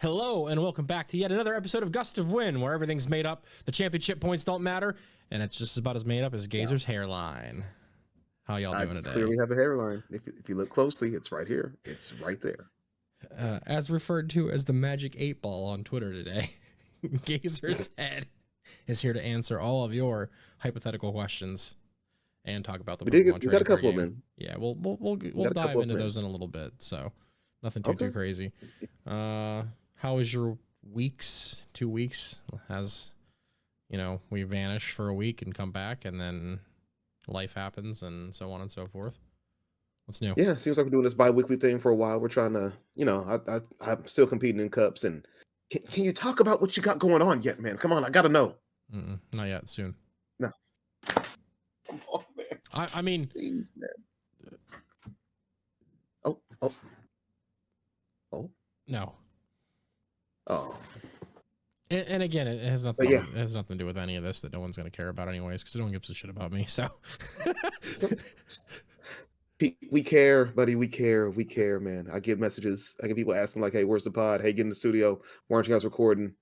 Hello and welcome back to yet another episode of Gust of Win, where everything's made up, the championship points don't matter, and it's just about as made up as Gazer's hairline. How y'all doing today? I clearly have a hairline. If you look closely, it's right here. It's right there. As referred to as the Magic 8 Ball on Twitter today, Gazer's head is here to answer all of your hypothetical questions and talk about the Pokemon We got a couple game. of them. Yeah, we'll dive into those in a little bit, so nothing too crazy. How was your weeks? 2 weeks? As you know, we vanish for a week and come back, and then life happens, and so on and so forth. What's new? Yeah, it seems like we're doing this bi-weekly thing for a while. We're trying to, I'm still competing in cups, and can you talk about what you got going on yet, man? Come on, I gotta know. Not yet. Soon. No. Come on, man. I mean, please, man. Oh. No. Oh. And again, it has nothing. It has nothing to do with any of this that no one's gonna care about anyways, because no one gives a shit about me. So. We care, buddy. We care, man. I get messages. I get people asking like, "Hey, where's the pod? Hey, get in the studio. Why aren't you guys recording?"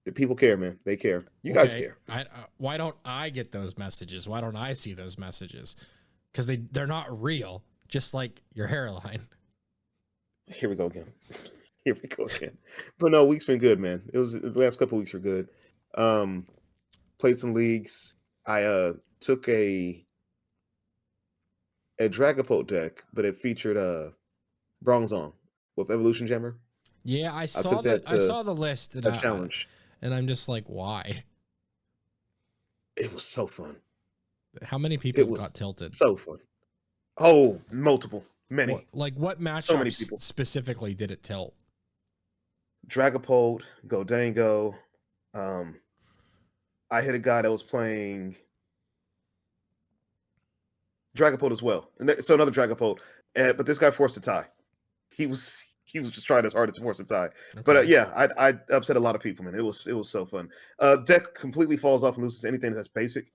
The people care, man. They care. You guys care. Why don't I get those messages? Why don't I see those messages? Because they're not real. Just like your hairline. Here we go again. But no, week's been good, man. The last couple of weeks were good. Played some leagues. I took a Dragapult deck, but it featured Bronzong with Evolution Jammer. Yeah, I saw the list and challenge. And I'm just like, why? It was so fun. How many people got tilted? So fun. Oh, multiple. Many. What matchups specifically did it tilt? Dragapult, Goldango. I hit a guy that was playing Dragapult as well. And so another Dragapult. But this guy forced a tie. He was just trying his hardest to force a tie. Okay. But yeah, I upset a lot of people, man. It was so fun. Deck completely falls off and loses anything that's basic.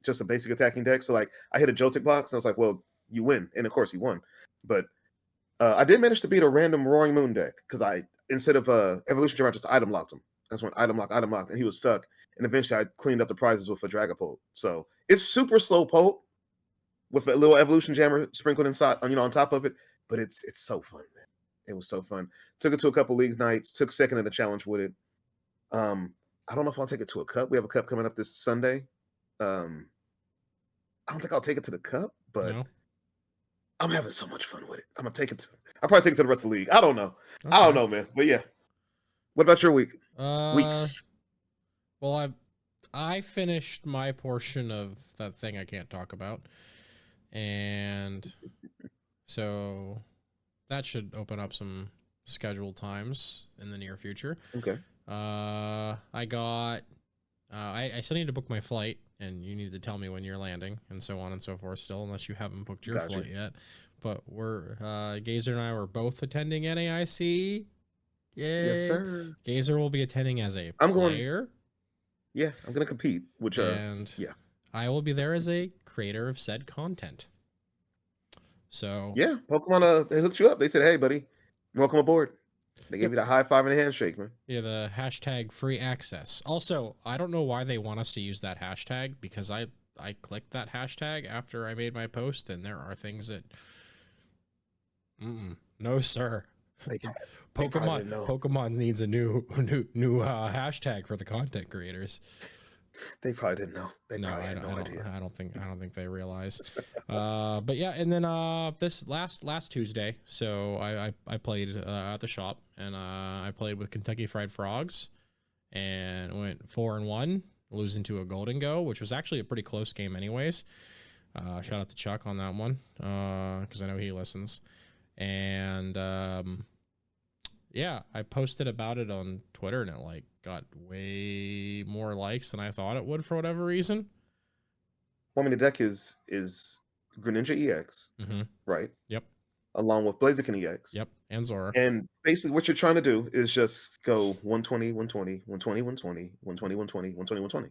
Just a basic attacking deck. So like I hit a Joltik box and I was like, well, you win. And of course he won. But I did manage to beat a random Roaring Moon deck because I, instead of Evolution Jammer, I just item locked him. That's when item lock, and he was stuck. And eventually I cleaned up the prizes with a Dragapult. So it's super slow Pult with a little Evolution Jammer sprinkled inside, on top of it. But it's so fun, man. It was so fun. Took it to a couple league nights. Took second in the challenge with it. I don't know if I'll take it to a cup. We have a cup coming up this Sunday. I don't think I'll take it to the cup, but I'm having so much fun with it. I'll probably take it to the rest of the league. I don't know. Okay. I don't know, man. But yeah. What about your week? Weeks. Well, I finished my portion of that thing I can't talk about. And so that should open up some scheduled times in the near future. Okay. I still need to book my flight, and you need to tell me when you're landing, and so on and so forth still, unless you haven't booked your flight yet. But Gazer and I were both attending NAIC. Yay. Yes, sir. Gazer will be attending as a player. I'm going to compete, I will be there as a creator of said content. So yeah, Pokemon they hooked you up. They said, "Hey, buddy, welcome aboard." They gave you the high five and a handshake, man. Yeah, the hashtag free access. Also, I don't know why they want us to use that hashtag, because I clicked that hashtag after I made my post, and there are things that no, sir. Pokemon needs a new hashtag for the content creators. They probably didn't know. They probably had no idea. I don't think they realize. But yeah, and then this last Tuesday, so I played at the shop, and I played with Kentucky Fried Frogs, and went 4-1, losing to a Golden Go, which was actually a pretty close game, anyways. Shout out to Chuck on that one, because I know he listens. And yeah, I posted about it on Twitter, and it got way more likes than I thought it would for whatever reason. Well, I mean, the deck is Greninja EX, right? Yep. Along with Blaziken EX. Yep, and Zora. And basically what you're trying to do is just go 120, 120, 120, 120, 120, 120, 120, 120.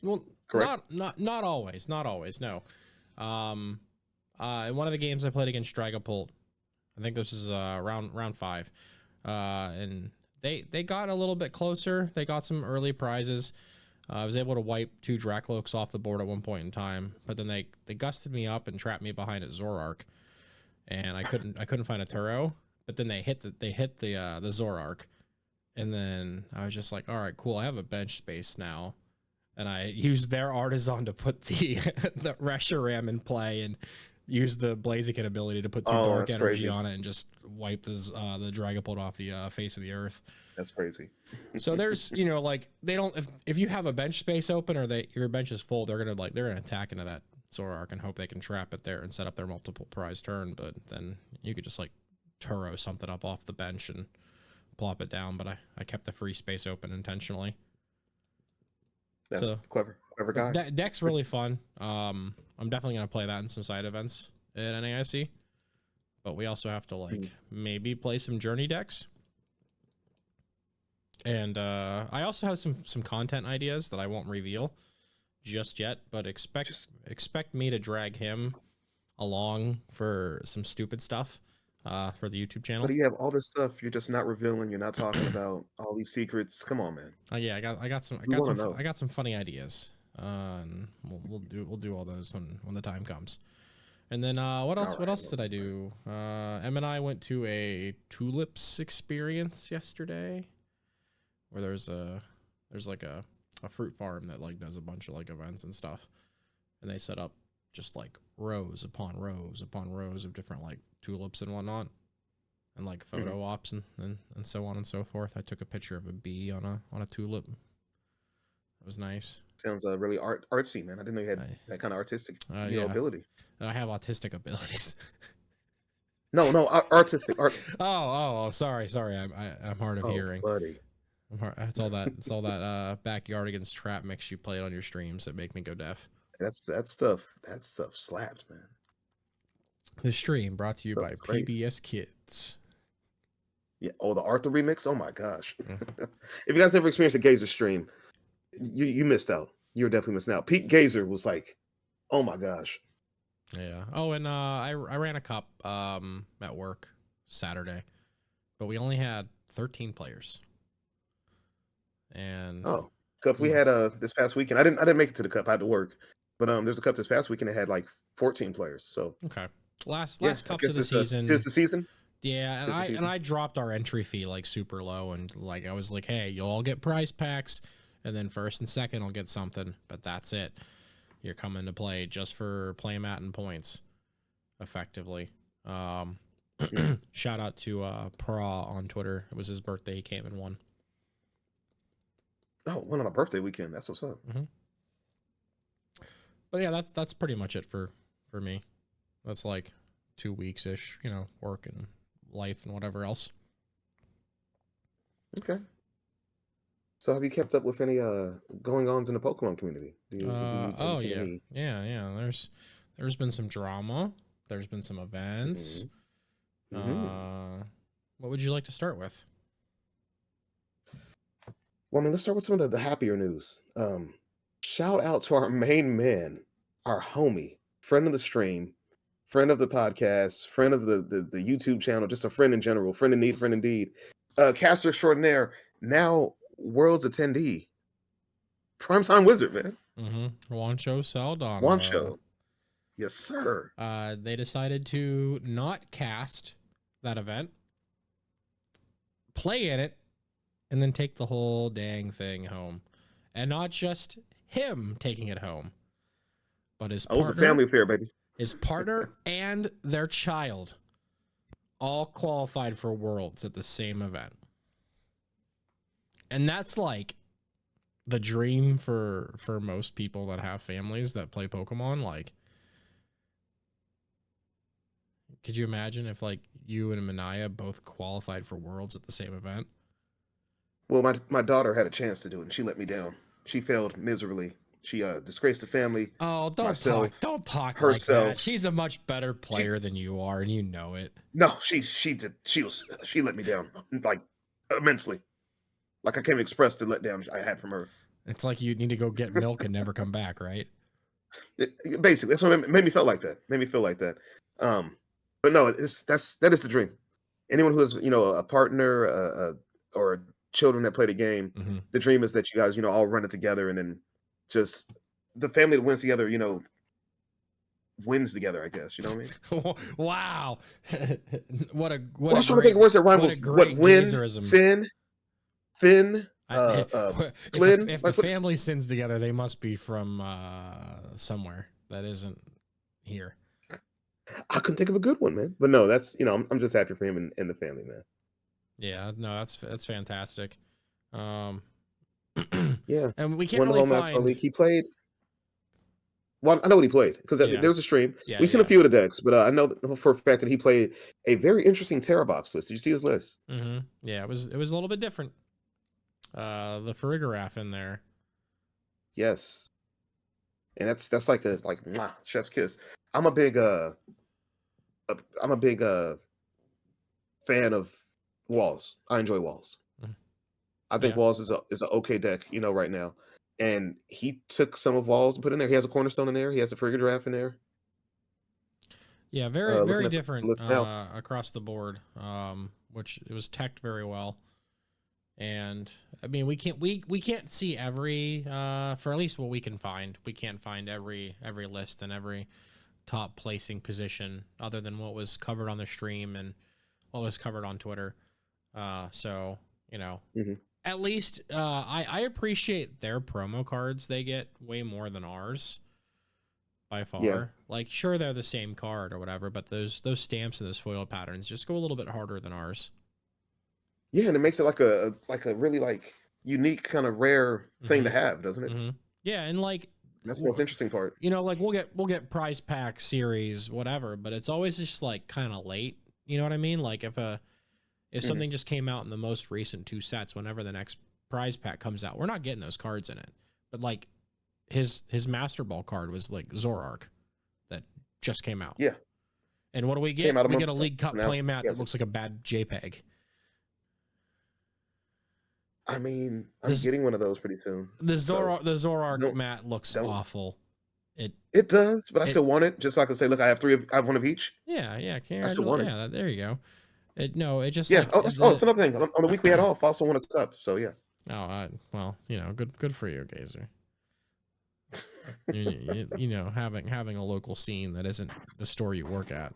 Well, correct? Not always, no. In one of the games I played against Dragapult, I think this is round 5. And they got a little bit closer. They got some early prizes. I was able to wipe 2 Dracloaks off the board at one point in time, but then they gusted me up and trapped me behind a Zorark, and I couldn't find a Turo. But then they hit the Zorark, and then I was just like, all right, cool. I have a bench space now, and I used their Artisan to put the the Reshiram in play, and used the Blaziken ability to put 2 Dark Energy crazy. on it and just wipe the Dragapult off the face of the earth. That's crazy. So there's, you know, like they don't, if you have a bench space open or your bench is full, they're gonna attack into that Zorark and hope they can trap it there and set up their multiple prize turn. But then you could just like Turo something up off the bench and plop it down. But I kept the free space open intentionally. That's clever guy. Deck's really fun. I'm definitely gonna play that in some side events at NAIC. But we also have to like maybe play some journey decks. And I also have some content ideas that I won't reveal just yet, but expect me to drag him along for some stupid stuff for the YouTube channel. But you have all this stuff you're just not revealing. You're not talking about all these secrets. Come on, man. Oh yeah, I got some funny ideas. And we'll do all those when the time comes. And then what else did I do? Em and I went to a tulips experience yesterday, where there's like a fruit farm that like does a bunch of like events and stuff, and they set up just like rows upon rows upon rows of different like tulips and whatnot, and like photo ops and so on and so forth. I took a picture of a bee on a tulip. It was nice. Sounds really artsy, man. I didn't know you had that kind of artistic ability. I have autistic abilities. No, artistic art. Oh, sorry. I'm hard of hearing, buddy. It's all that backyardigans trap mix you played on your streams that make me go deaf. That stuff slaps, man. The stream brought to you by PBS Kids. Yeah. Oh, the Arthur remix. Oh my gosh. If you guys ever experienced a Gazer stream, you missed out. You were definitely missing out. Pete Gazer was like, oh my gosh. Yeah. Oh, and I ran a cup at work Saturday, but we only had 13 players. And cup we had this past weekend. I didn't make it to the cup. I had to work, but there's a cup this past weekend that had like 14 players. So okay, last cups of the season. This the season. Yeah, and I dropped our entry fee like super low, and like I was like, hey, you'll all get prize packs, and then first and second I'll get something, but that's it. You're coming to play just for playmat and points, effectively. Shout out to Pra on Twitter. It was his birthday. He came and won. Oh, went on a birthday weekend. That's what's up. But yeah, that's pretty much it for me. That's like 2 weeks ish, you know, work and life and whatever else. Okay. So have you kept up with any going ons in the Pokemon community? Yeah. There's been some drama. There's been some events. What would you like to start with? Well, I mean, let's start with some of the happier news. Shout out to our main man, our homie, friend of the stream, friend of the podcast, friend of the YouTube channel, just a friend in general, friend in need, friend indeed. Caster extraordinaire, now Worlds attendee, Primetime Wizard, man. Juancho Saldana. Juancho. Yes, sir. They decided to not cast that event, play in it, and then take the whole dang thing home. And not just him taking it home, but his partner. It was a family affair, baby. His partner and their child all qualified for Worlds at the same event. And that's like the dream for most people that have families that play Pokemon. Like, could you imagine if like you and Manaya both qualified for Worlds at the same event? Well, my daughter had a chance to do it, and she let me down. She failed miserably. She disgraced the family. Oh, don't talk herself. like that. She's a much better player than you are, and you know it. No, she let me down like immensely. Like I can't express the letdown I had from her. It's like you need to go get milk and never come back, right? Basically, that's what it made me feel like that. But no, that is the dream. Anyone who has a partner, or children that play the game, Mm-hmm. the dream is that you guys, all run it together, and then just the family that wins together, wins together, I guess. You know what I mean? Wow. what a Well, I was trying to think of words that rhyme what a with what great win, gazerism. sin, Finn, I, Flynn. if the Like what? family sins together, they must be from somewhere that isn't here. I couldn't think of a good one, man. But no, that's I'm just happy for him and the family, man. Yeah, no, that's fantastic. Um, Yeah, and we can't won the really whole National find. League. He played. Well, I know what he played because Yeah, there's a stream. yeah, We've seen a yeah. few of the decks, but I know for a fact that he played a very interesting Terra box list. Did you see his list? Mm-hmm. Yeah, it was a little bit different. The Farigiraf in there. Yes, and that's like a mwah, chef's kiss. I'm a big I'm a big fan of Walls. I enjoy Walls. Mhm. I think Yeah, Walls is an okay deck, right now. And he took some of Walls and put in there. He has a Cornerstone in there. He has a Frigga Draft in there. yeah, very Looking very at the different list now. across the board. Which it was teched very well. And I mean, we can't see every for at least what we can find. We can't find every list and every top placing position other than what was covered on the stream and what was covered on Twitter. So hmm at least I appreciate their promo cards. They get way more than ours by Yeah, far. Like, sure, they're the same card or whatever, but those stamps and those foil patterns just go a little bit harder than ours. yeah, and it makes it like a really unique kind of rare thing to have, doesn't it? Mm-hmm. Yeah, and like That's the most interesting part. like we'll get prize pack series whatever, but it's always just like kind of late. You know what I mean? Like if hmm something just came out in the most recent 2 sets, whenever the next prize pack comes out, we're not getting those cards in it. But like his Master Ball card was like Zorark that just came out. Yeah, And what do we get? came out a We month get a ago. League Cup Now, playmat that yes, looks like a bad JPEG. I mean, I'm This getting one of those pretty soon. the So Zorark don't mat looks don't. awful. It It does, but I it still want it. Just so I can say, look, I have I have one of each. yeah, I still want it. yeah, there you go. It just Yeah. like Oh, that's another thing. On the week we had off, I also won a cup. So yeah. well, good for you, Gazer. Having a local scene that isn't the store you work at.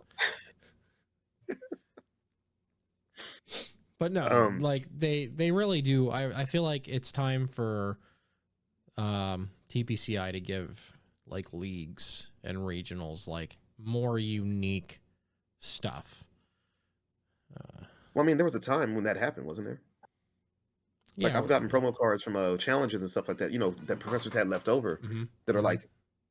But no, Um. like they really do. I feel like it's time for TPCI to give like leagues and regionals like more unique stuff. Well, I mean, there was a time when that happened, wasn't there? Like Yeah. I've gotten promo cards from challenges and stuff like that. That professors had left over Mm-hmm, that are mm-hmm. like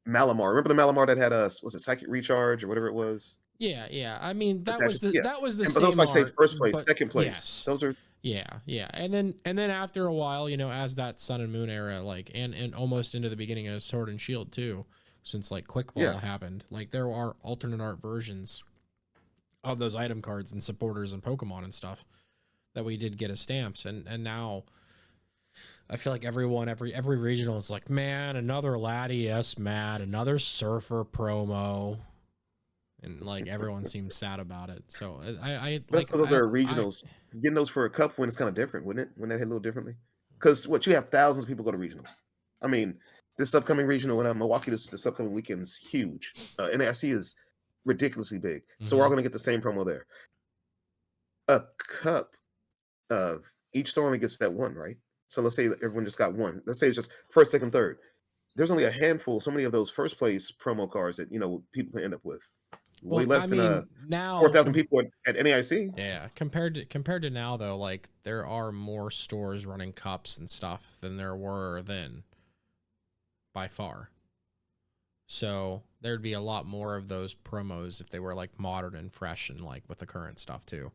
Malamar. Remember the Malamar that had was it Psychic Recharge or whatever it was? Yeah. I mean, Yeah. that was the But those same say art, first place, but second place. yes. Those are Yeah. And then after a while, as that Sun and Moon era, like and almost into the beginning of Sword and Shield too, since like Quick Ball yeah. happened, like there are alternate art versions of those item cards and supporters and Pokemon and stuff that we did get as stamps, and now I feel like every regional is like, man, another Latias mat, another Surfer promo, and like everyone seems sad about it. So But that's because those are regionals. Getting those for a cup win is kind of different, wouldn't it? Wouldn't that hit a little differently? Because you have thousands of people go to regionals. I mean, this upcoming regional in Milwaukee, this upcoming weekend's huge. NAIC is ridiculously big, so we're all going to get the same promo there. A cup, each store only gets that one, right? So let's say that everyone just got one. Let's say it's just first, second, third. There's only a handful, so many of those first place promo cards that people can end up with. Way less than now 4,000 people at NAIC. Yeah, compared to now though, like there are more stores running cups and stuff than there were then, by far. So there'd be a lot more of those promos if they were like modern and fresh and like with the current stuff too,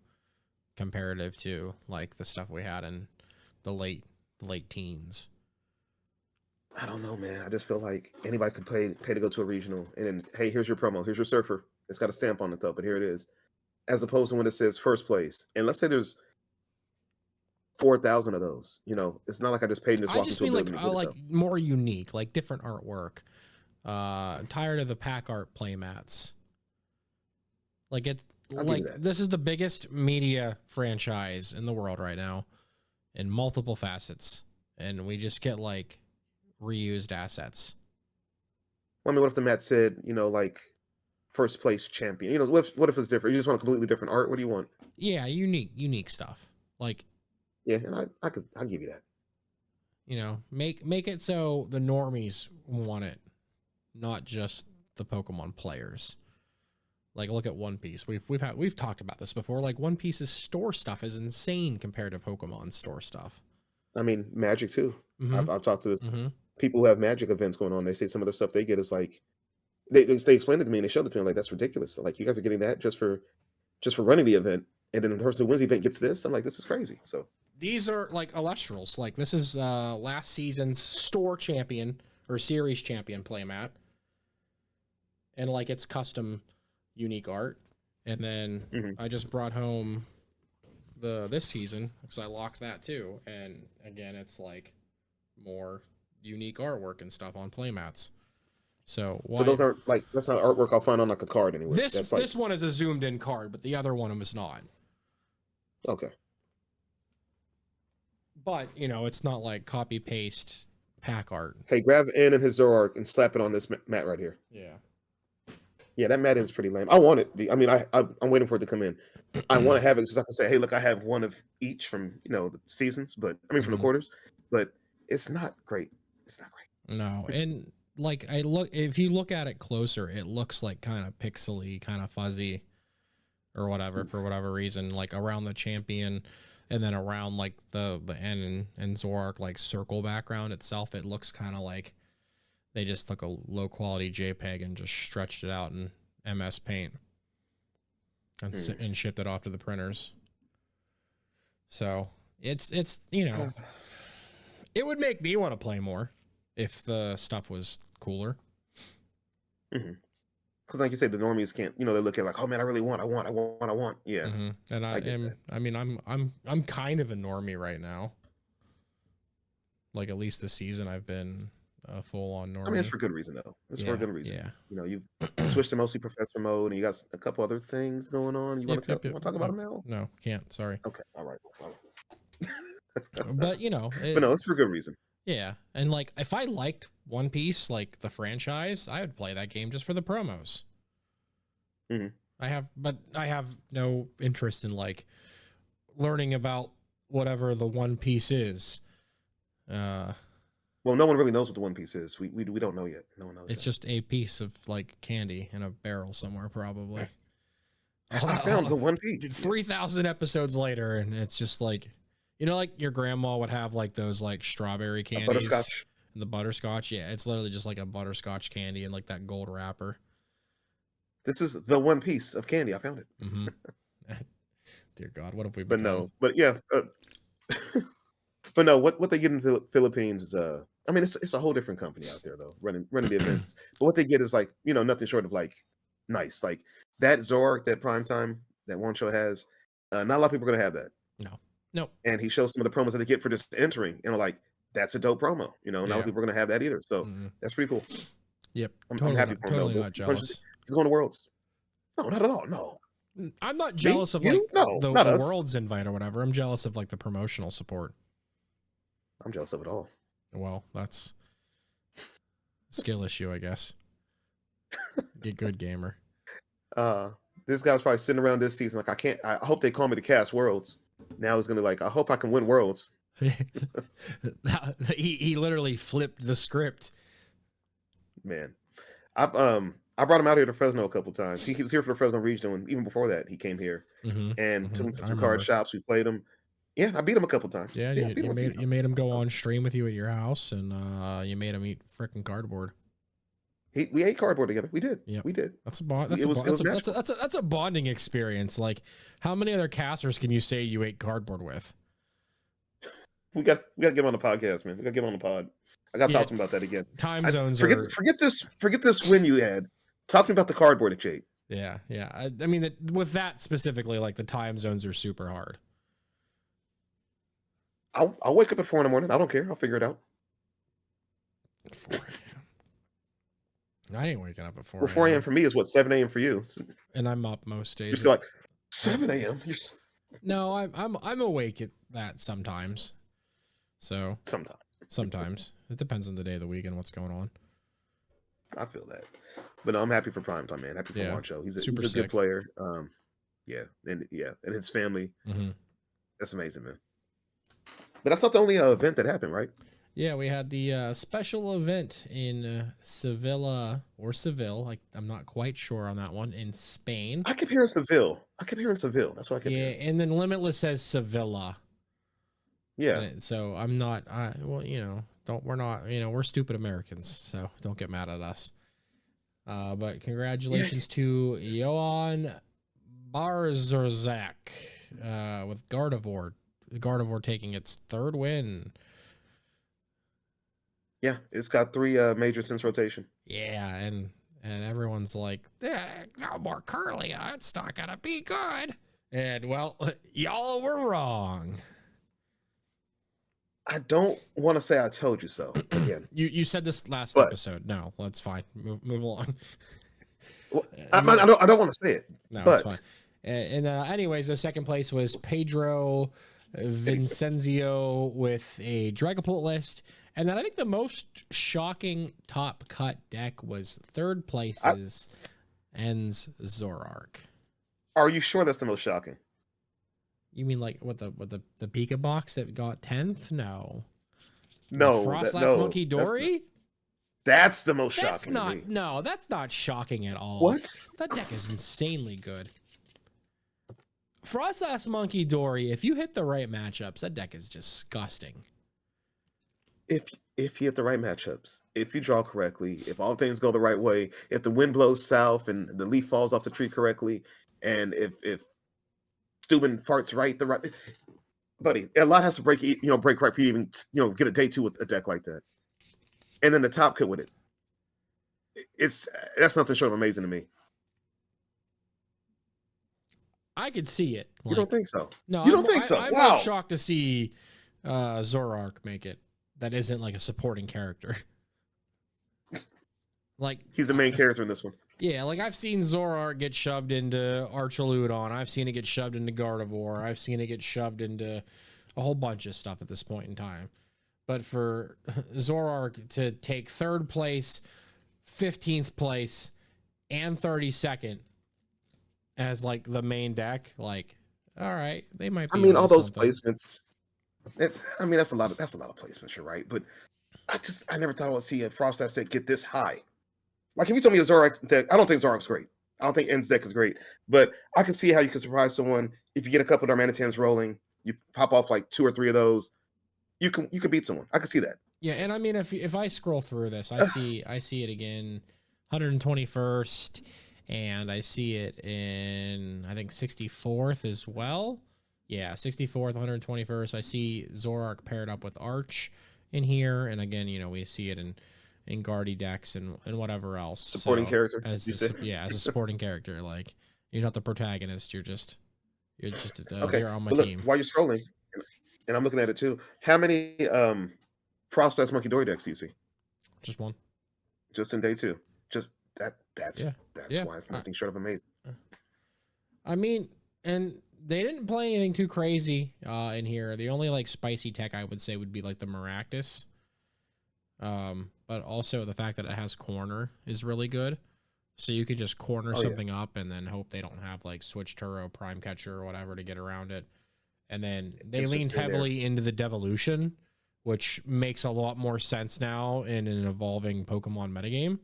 comparative to like the stuff we had in the late teens. I don't know, man. I just feel like anybody could pay to go to a regional, and then hey, here's your promo. Here's your Surfer. It's got a stamp on it though, but here it is. As opposed to when it says first place, and let's say there's 4,000 of those. It's not like I just paid and just I walked just into a mean building. like more unique, like different artwork. I'm tired of the pack art playmats. Like it's like this is the biggest media franchise in the world right now. in multiple facets, and we just get like reused assets. Well, I mean, what if the mat said, like first place champion? What if it's different? You just want a completely different art? What do you want? Yeah, unique stuff. Like, yeah, and I'll give you that. Make it so the normies want it, not just the Pokemon players. Like, look at One Piece. We've talked about this before. Like, One Piece's store stuff is insane compared to Pokemon's store stuff. I mean, Magic too. Mm-hmm. I've talked to people who have Magic events going on. They say some of the stuff they get is like they explained it to me and they showed it to me. Like, that's ridiculous. Like, you guys are getting that just for running the event, and then the person who wins the event gets this. I'm like, this is crazy. So these are like Illustrals. Like, this is last season's store champion or series champion playmat, and like it's custom, unique art. And then I just brought home this season because I locked that too. And again, it's like more unique artwork and stuff on playmats. So those aren't like, that's not artwork I'll find on like a card anyway. This one is a zoomed in card, but the other one was not. Okay. But it's not like copy paste pack art. Hey, grab N and his Zoroark and slap it on this mat right here. Yeah, that mat is pretty lame. I want it. I mean, I'm waiting for it to come in. I want to have it just so I can say, hey, look, I have one of each from the seasons, but I mean from the quarters. But it's not great. It's not great. No, and like if you look at it closer, it looks like kind of pixely, kind of fuzzy, or whatever for whatever reason. Like around the champion, and then around like the N and Zoroark like circle background itself, it looks kind of like they just took a low quality JPEG and just stretched it out in MS Paint and shipped it off to the printers. So it's it would make me want to play more if the stuff was cooler. Because like you said, the normies can't, they look at like, oh man, I really want. Yeah. And I'm kind of a normie right now. Like at least this season I've been a full on normie. I mean, it's for good reason though. It's for a good reason. Yeah. You've switched to mostly professor mode, and you got a couple other things going on. You want to talk about them now? No, can't. Sorry. Okay. All right. But but no, it's for good reason. Yeah, and like if I liked One Piece, like the franchise, I would play that game just for the promos. I have no interest in like learning about whatever the One Piece is. Well, no one really knows what the One Piece is. We don't know yet. No one knows. It's just a piece of like candy in a barrel somewhere, probably. I found the One Piece 3,000 episodes later, and it's just like, like your grandma would have like those like strawberry candies, butterscotch. And the butterscotch. Yeah, it's literally just like a butterscotch candy and like that gold wrapper. This is the One Piece of candy. I found it. Dear God, what have we? But no, but yeah, but no. What they get in the Philippines is I mean, it's a whole different company out there though, running the events. But what they get is like nothing short of like nice, like that Zoroark that Primetime that one show has. Not a lot of people are gonna have that. No. And he shows some of the promos that they get for just entering, like that's a dope promo. Not a lot of people are gonna have that either. So that's pretty cool. Yep, I'm happy for him. Totally not jealous. He's going to Worlds. No, not at all. No, I'm not jealous of like the Worlds invite or whatever. I'm jealous of like the promotional support. I'm jealous of it all. Well, that's a skill issue, I guess. Get good, gamer. This guy was probably sitting around this season like, I hope they call me to cast Worlds. Now he's gonna like, I hope I can win Worlds. he literally flipped the script. Man, I brought him out here to Fresno a couple times. He was here for the Fresno regional, and even before that, he came here and took him to some card shops. We played him. Yeah, I beat him a couple times. Yeah, you made him go on stream with you at your house, and you made him eat freaking cardboard. We ate cardboard together. We did. Yeah, we did. That's a bonding experience. Like, how many other casters can you say you ate cardboard with? We got to get him on the podcast, man. We got to get him on the pod. I got to talk to him about that again. Time zones. Forget this win you had. Talk to me about the cardboard at Jade. Yeah. I mean, with that specifically, like the time zones are super hard. I'll wake up at 4 a.m. I don't care. I'll figure it out. 4 a.m. I ain't waking up at 4 Well, 4 a.m. for me is what, 7 a.m. for you. And I'm up most days. You're still like 7 a.m. No, I'm awake at that sometimes. So sometimes it depends on the day of the week and what's going on. I feel that, but no, I'm happy for Primetime, man. Happy for Juancho. He's a good player. And his family. Mm-hmm. That's amazing, man. But that's not the only event that happened, right? Yeah, we had the special event in Seville. I'm not quite sure on that one, in Spain. I kept hearing Seville. That's what I kept hearing. Yeah, and then Limitless says Sevilla. Yeah. So I'm not. We're stupid Americans, so don't get mad at us. But congratulations to Johan Barzak with Gardevoir. Gardevoir taking its third win. Yeah, it's got 3 major since rotation. Yeah, and everyone's like, no more Curlia. It's not gonna be good. And well, y'all were wrong. I don't want to say I told you so. Again, you said this last episode. No, that's fine. Move along. Well, I don't want to say it. No, but it's fine. And anyways, the second place was Pedro Vincenzio with a Dragapult list. And then I think the most shocking top cut deck was third place's Ends Zoroark. Are you sure that's the most shocking? You mean like what the Pika box that got 10th? No. No. Frostlass Monkey Dory? That's the most shocking. No, that's not shocking at all. What? That deck is insanely good. Frostlass Monkey Dory, if you hit the right matchups, that deck is disgusting. If you hit the right matchups, if you draw correctly, if all things go the right way, if the wind blows south and the leaf falls off the tree correctly, and if Steuben farts right, buddy, a lot has to break right for you to even get a day 2 with a deck like that. And then the top cut with it. That's nothing short of amazing to me. I could see it. You don't think so? No, you don't think so? I'm wow. more shocked to see Zoroark make it. That isn't like a supporting character. Like he's the main character in this one. Yeah, like I've seen Zoroark get shoved into Archaludon. I've seen it get shoved into Gardevoir. I've seen it get shoved into a whole bunch of stuff at this point in time. But for Zoroark to take third place, 15th place, and 32nd as like the main deck, like, all right, they might be. I mean, all those placements. That's a lot of placements, you're right. But I never thought I would see a Frostlass set get this high. Like if you told me a Zoroark deck, I don't think Zoroark's great. I don't think End's deck is great. But I can see how you can surprise someone if you get a couple of Darmanitans rolling, you pop off like 2 or 3 of those. You can beat someone. I can see that. Yeah, and I mean if I scroll through this, I see it again, 121st, and I see it in I think 64th as well. Yeah, 64th, 121st. I see Zoroark paired up with Arch in here, and again, we see it in Guardy decks and whatever else. Supporting character. As a supporting character, like you're not the protagonist. You're just okay. You're on my look, team. While you're scrolling, and I'm looking at it too. How many Frostlass Monkey Dory decks do you see? Just one. Just in day 2. Just that's why it's nothing short of amazing. I mean, and they didn't play anything too crazy in here. The only like spicy tech I would say would be like the Maractus. But also the fact that it has corner is really good. So you could just corner something up and then hope they don't have like Switch Turo, Prime Catcher, or whatever to get around it. And then they leaned heavily into the Devolution, which makes a lot more sense now in an evolving Pokemon metagame.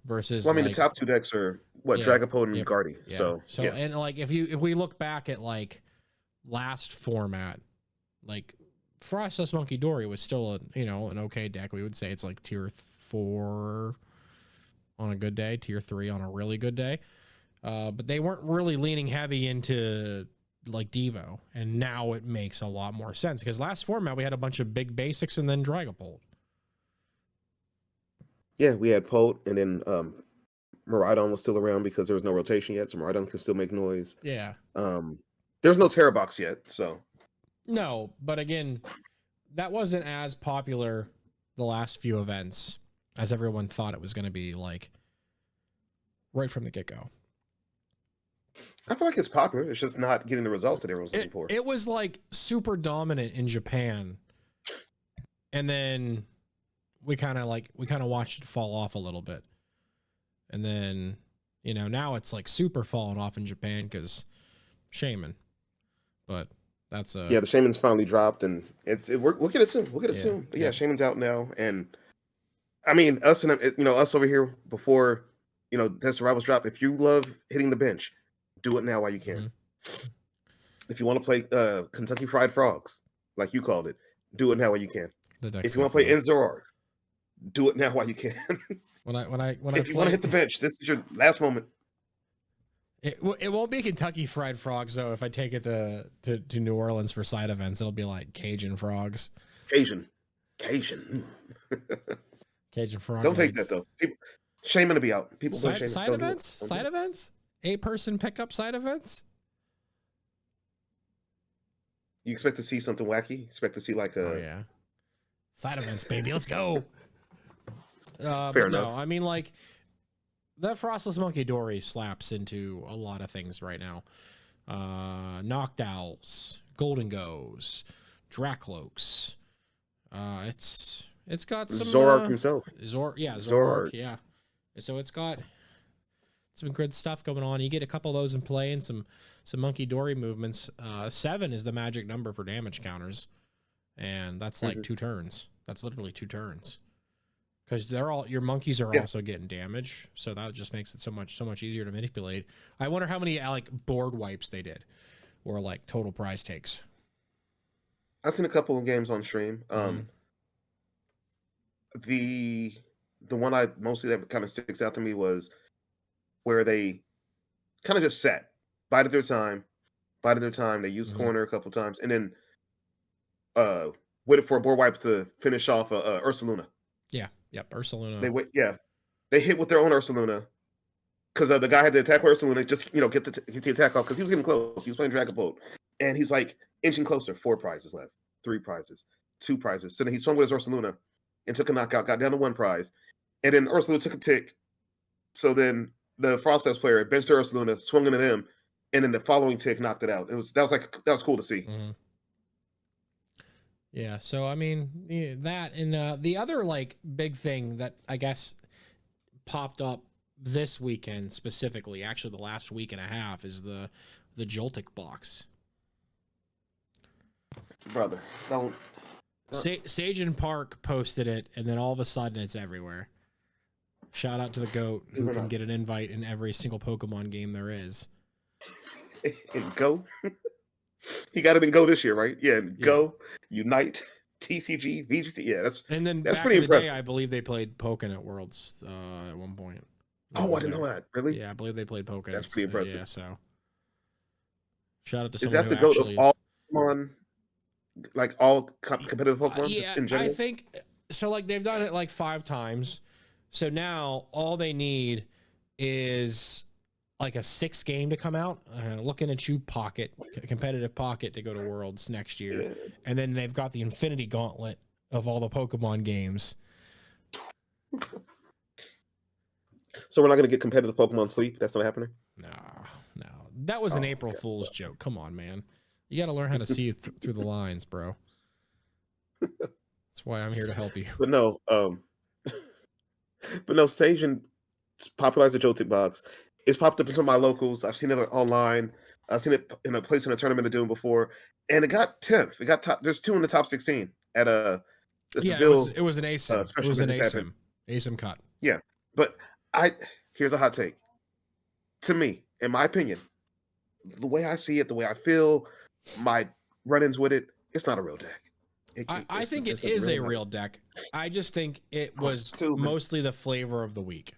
Versus, the top 2 decks are Dragapult and Guardy. Yeah. So and like if we look back at like last format, like Frostlass Monkey Dory was still an okay deck. We would say it's like tier 4 on a good day, tier 3 on a really good day. But they weren't really leaning heavy into like Devo, and now it makes a lot more sense because last format we had a bunch of big basics and then Dragapult. Yeah, we had Polt, and then Miraidon was still around because there was no rotation yet, so Miraidon can still make noise. Yeah. There's no Terra Box yet, so. No, but again, that wasn't as popular the last few events as everyone thought it was going to be, like, right from the get-go. I feel like it's popular. It's just not getting the results that everyone's looking for. It was, like, super dominant in Japan and then we kind of watched it fall off a little bit, and then now it's like super falling off in Japan because Shaman, but that's the Shaman's finally dropped, and we'll get it soon. We'll get it soon. But yeah, Shaman's out now, and I mean us us over here before Death Survivals drop. If you love hitting the bench, do it now while you can. Mm-hmm. If you want to play Kentucky Fried Frogs, like you called it, do it now while you can. If you want to play Enzor, do it now while you can. If you want to hit the bench, this is your last moment. It won't be Kentucky Fried Frogs though. If I take it to New Orleans for side events, it'll be like Cajun frogs. Cajun frog. Don't take that though. Shaman to be out. People side events. Side events. 8-person pickup side events. You expect to see something wacky? You expect to see like a side events, baby. Let's go. Fair enough. No, I mean like that Frostless Monkey Dory slaps into a lot of things right now. Knocked Owls, Golden Goes, Dracloaks. It's got some Zorark himself. Zorark, yeah. So it's got some good stuff going on. You get a couple of those in play and some Monkey Dory movements. 7 is the magic number for damage counters, and that's like 2 turns. That's literally 2 turns. Because your monkeys are also getting damage, so that just makes it so much easier to manipulate. I wonder how many like board wipes they did, or like total prize takes. I've seen a couple of games on stream. The one that kind of sticks out to me was where they kind of just sat, bided their time. They used corner a couple times, and then waited for a board wipe to finish off Ursaluna. Yeah. Yep, Ursaluna. They hit with their own Ursaluna because the guy had to attack with Ursaluna, just get the attack off because he was getting close. He was playing Dragapult, and he's like inching closer. 4 prizes left, 3 prizes, 2 prizes. So then he swung with his Ursaluna and took a knockout, got down to 1 prize, and then Ursaluna took a tick. So then the Frostlass player benched their Ursaluna, swung into them, and then the following tick knocked it out. That was cool to see. Mm-hmm. Yeah, so I mean that, and the other like big thing that I guess popped up this weekend specifically, actually the last week and a half, is the Joltik box. Brother, don't. Sage and Park posted it, and then all of a sudden it's everywhere. Shout out to the GOAT who can get an invite in every single Pokemon game there is. In Go. He got it in Go this year, right? Yeah, Go, Unite, TCG, VGC. Yeah, that's pretty impressive. Day, I believe they played Pokken at Worlds at one point. I didn't know that. Really? Yeah, I believe they played Pokken. That's pretty impressive. Yeah, so shout out to someone. Is that the GOAT of all Pokemon? Like all competitive Pokemon? Yeah, in general? I think so. Like they've done it like 5 times. So now all they need is like a 6 game to come out. Looking at you, competitive Pocket, to go to Worlds next year. Yeah. And then they've got the Infinity Gauntlet of all the Pokemon games. So we're not going to get competitive Pokemon Sleep? That's not happening? No. That was an April Fool's joke. Come on, man. You got to learn how to see through the lines, bro. That's why I'm here to help you. But no, Sage popularized the Joltik box. It's popped up in some of my locals. I've seen it online. I've seen it in a place in a tournament of Doom before, and it got 10th. It got top. There's 2 in the top 16 at the Seville. It was an ASIM. It was an ASIM. ASIM cut. Yeah, but here's a hot take. To me, in my opinion, the way I see it, the way I feel, my run-ins with it, it's not a real deck. I think it is a real deck. I just think it was mostly the flavor of the week.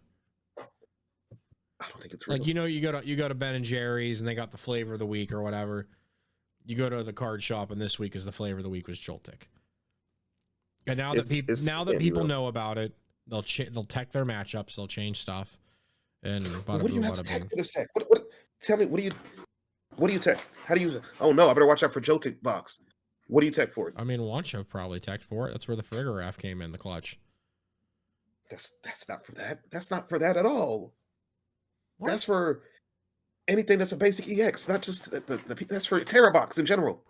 I don't think it's real. Like, you go to Ben and Jerry's and they got the flavor of the week or whatever. You go to the card shop and this week is the flavor of the week was Joltik. And now that people know about it, they'll tech their matchups, they'll change stuff. And what do you have to tech for this deck? Tell me, what do you tech? How do you? Oh no, I better watch out for Joltik box. What do you tech for it? I mean, Wancho probably teched for it. That's where the Frigoraph came in the clutch. That's not for that. That's not for that at all. What? That's for anything that's a basic EX, not just that's for Terra box in general.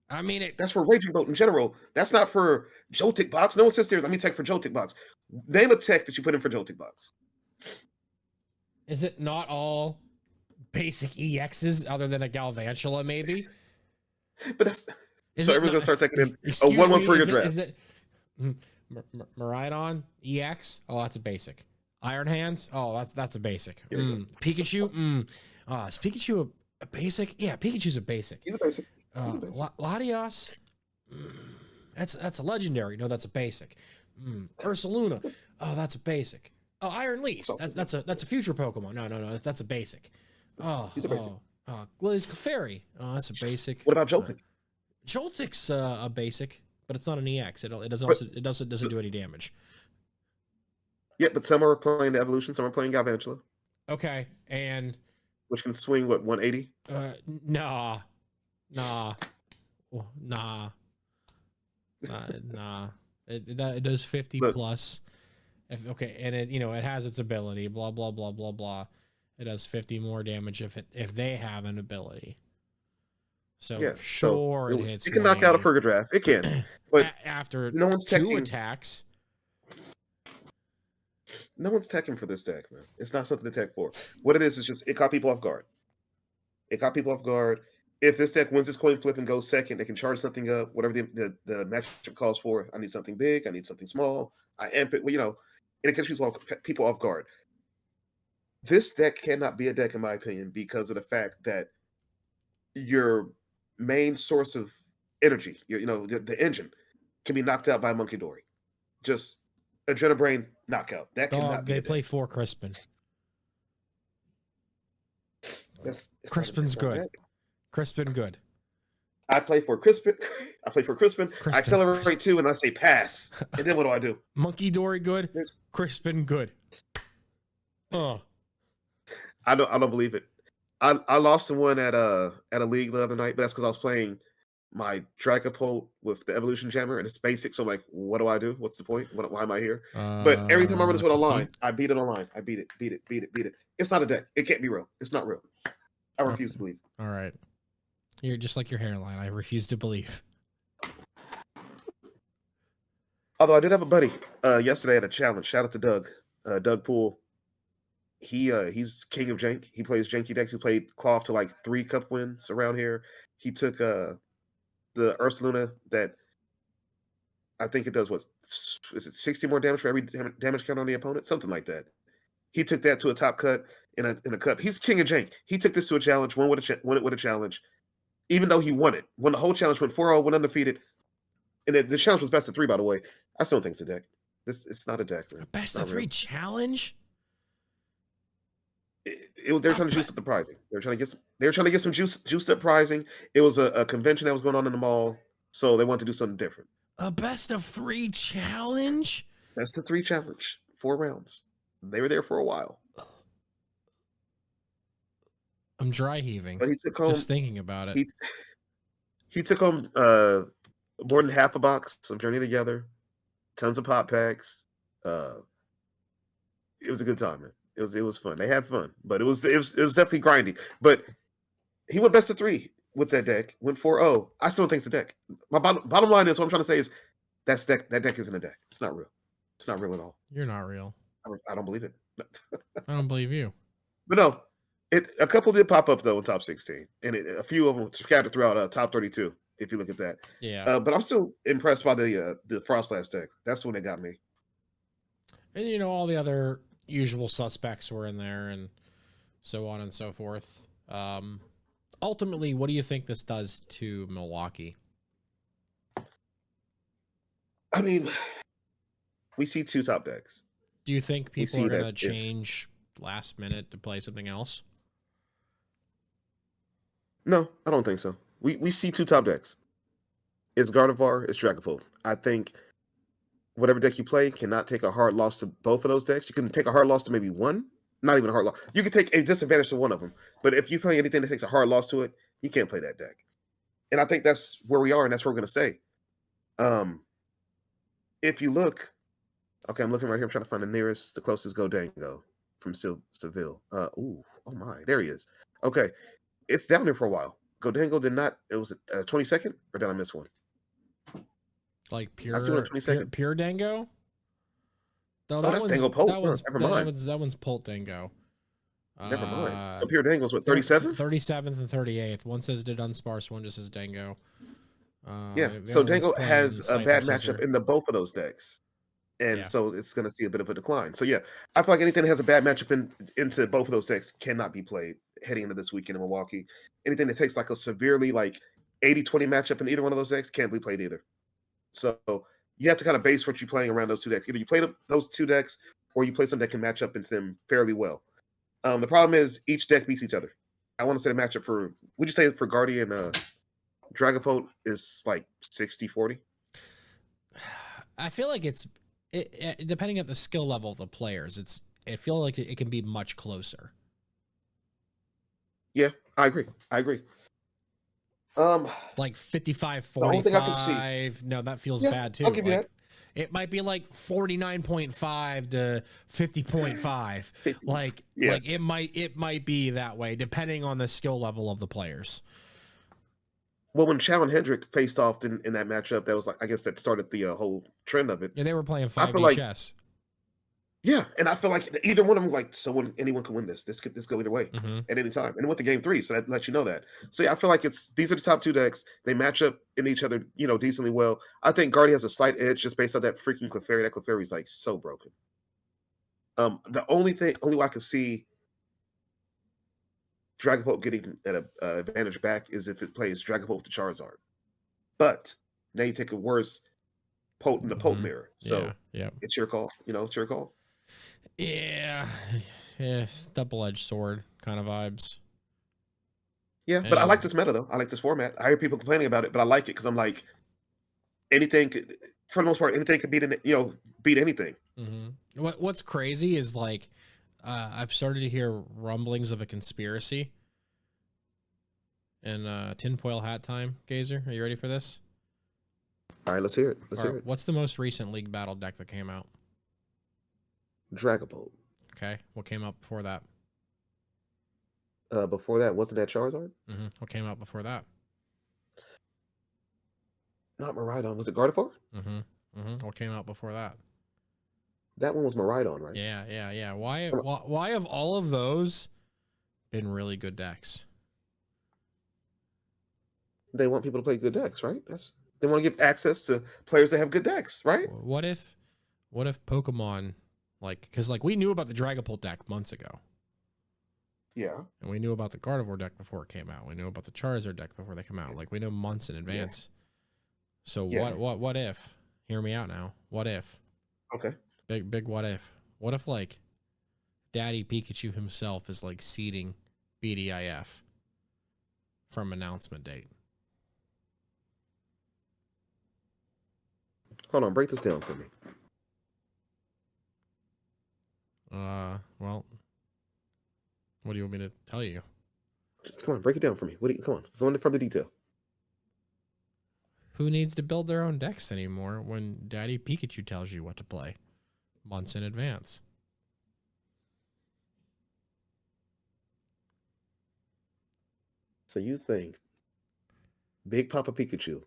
I mean, it That's for Raging Bolt in general. That's not for Joltik Box. No one sits there, let me tech for Joltik Box. Name a tech that you put in for Joltik Box. is it not all basic EXs other than a Galvantula, maybe? But that's Is so it everyone's not? gonna start taking in a Excuse 1/1 me. for your Is draft. it Miraidon EX? Oh, that's a basic. Iron Hands? Oh, that's a basic. Here we go. Pikachu? Is Pikachu a basic? Yeah, Pikachu's a basic. He's a basic. He's a basic. Latios? That's a legendary. No, that's a basic. Ursaluna. Oh, that's a basic. Oh, Iron Leaf. That's a future Pokemon. No, that's a basic. He's a basic. Glaze Clefairy. Oh, that's a basic. What about Joltik? Joltik's a basic, but it's not an EX. It doesn't do any damage. Yeah, but some are playing the evolution, some are playing Galvantula. Okay, and which can swing what 180? Nah. It does 50 plus. Okay, and it has its ability. Blah blah blah blah blah. It does 50 more damage if they have an ability. So yeah, sure, it hits. It can knock out a Ferga draft. It can, but after no one's two attacks. No one's teching for this deck, man. It's not something to tech for. What it is just it caught people off guard. It caught people off guard. If this deck wins this coin flip and goes second, they can charge something up, whatever the matchup calls for. I need something big. I need something small. I amp it. Well, and it catches people off guard. This deck cannot be a deck, in my opinion, because of the fact that your main source of energy, the engine, can be knocked out by Monkey Dory. Just Adrenabrain knockout. That cannot be. They play for Crispin. Crispin's good. Crispin good. I play for Crispin. I accelerate too, and I say pass. And then what do I do? Monkey Dory good. Crispin good. I don't believe it. I lost to one at a league the other night, but that's because I was playing my Dragapult with the Evolution Jammer, and it's basic. So I'm like, what do I do? What's the point? Why am I here? But every time I run into a line, I beat it online. I beat it. It's not a deck. It can't be real. It's not real. I refuse to believe. All right. You're just like your hairline. I refuse to believe. Although I did have a buddy yesterday at a challenge. Shout out to Doug. Doug Poole. He's king of jank. He plays janky decks. He played Claw to like 3 cup wins around here. He took the Ursaluna that I think it does what is it 60 more damage for every damage count on the opponent, something like that. He took that to a top cut in a cup. He's king of jank. He took this to a challenge, won it with a challenge, even though he won it. Won the whole challenge, went 4-0, went undefeated, and the challenge was best of 3, by the way. I still don't think it's a deck. It's not a deck. Man. A best of 3 challenge. They're trying to juice up the pricing. They're trying to get some juice up pricing. It was a convention that was going on in the mall, so they wanted to do something different. A best of 3 challenge. Best of 3 challenge. 4 rounds. They were there for a while. I'm dry heaving. But he took home, just thinking about it. He took home more than half a box of Journey Together, tons of pop packs. It was a good time, man. It was fun. They had fun, but it was definitely grindy. But he went best of 3 with that deck. Went 4-0. I still don't think it's a deck. My bottom line is what I'm trying to say is that deck isn't a deck. It's not real. It's not real at all. You're not real. I don't believe it. I don't believe you. But no, a couple did pop up though in top 16, and a few of them scattered throughout top 32. If you look at that, yeah. But I'm still impressed by the Frostlass deck. That's when it got me. And all the other usual suspects were in there, and so on and so forth. Ultimately, what do you think this does to Milwaukee? I mean, we see 2 top decks. Do you think people are going to change last minute to play something else? No, I don't think so. We see 2 top decks. It's Gardevoir, it's Dragapult. I think whatever deck you play cannot take a hard loss to both of those decks. You can take a hard loss to maybe one, not even a hard loss. You can take a disadvantage to one of them. But if you play anything that takes a hard loss to it, you can't play that deck. And I think that's where we are, and that's where we're going to stay. If you look, okay, I'm looking right here. I'm trying to find the closest Godango from Seville. Oh my, there he is. Okay, it's down there for a while. Godiango did not. It was a 22nd, or did I miss one? Like I see one on pure 22nd. pure Dango. No, Oh, that's Dango Polt. Never mind. That one's Polt Dango. Never mind. So Pure Dango's what, 37th? 37th and 38th. One says did unsparse, one just says Dango. Yeah. The So other one's Dango playing has a bad Cypher matchup in both of those decks. And Yeah. so it's going to see a bit of a decline. So yeah, I feel like anything that has a bad matchup into both of those decks cannot be played heading into this weekend in Milwaukee. Anything that takes like a severely like 80-20 matchup in either one of those decks can't be played either. So you have to kind of base what you're playing around those two decks. Either you play those two decks or you play something that can match up into them fairly well. The problem is each deck beats each other. I want to say the matchup for, would you say for Guardian Dragapult is like 60-40? I feel like it depending on the skill level of the players, it feels like it can be much closer. Yeah, I agree. Like 55-45. The only thing I can see. No, that feels bad too. I'll give you that. It might be like 49.5 to 50.5. Like it might be that way depending on the skill level of the players. Well, when Chow and Hendrick faced off in that matchup, that was like, I guess that started the whole trend of it. Yeah, they were playing 5D chess. Yeah, and I feel like either one of them, like, anyone can win this. This could go either way at any time. And it went to game 3, so that lets you know that. So yeah, I feel like these are the top two decks. They match up in each other, decently well. I think Guardy has a slight edge just based on that freaking Clefairy. That Clefairy is like so broken. The only way I could see Dragapult getting an advantage back is if it plays Dragapult with the Charizard. But now you take a worse Potent the Potent mirror. So yeah, it's your call. It's your call. Yeah, double-edged sword kind of vibes. Yeah, but I like this meta though. I like this format. I hear people complaining about it, but I like it because I'm like, anything, for the most part, anything can beat anything. What's crazy is like, I've started to hear rumblings of a conspiracy. And tinfoil hat time, Gazer. Are you ready for this? All right, let's hear it. What's the most recent League Battle deck that came out? Dragapult. Okay. What came out before that? Before that, wasn't that Charizard? What came out before that? Not Miraidon. Was it Gardevoir? What came out before that? That one was Miraidon, right? Yeah. Why have all of those been really good decks? They want people to play good decks, right? They want to give access to players that have good decks, right? What if Pokemon, because we knew about the Dragapult deck months ago. Yeah. And we knew about the Gardevoir deck before it came out. We knew about the Charizard deck before they come out. We know months in advance. Yeah. So what if? Hear me out now. What if? Okay. Big what if? What if Daddy Pikachu himself is seeding BDIF from announcement date? Hold on, break this down for me. Well, what do you want me to tell you? Come on, break it down for me. Come on, go into further detail. Who needs to build their own decks anymore when Daddy Pikachu tells you what to play months in advance? So you think Big Papa Pikachu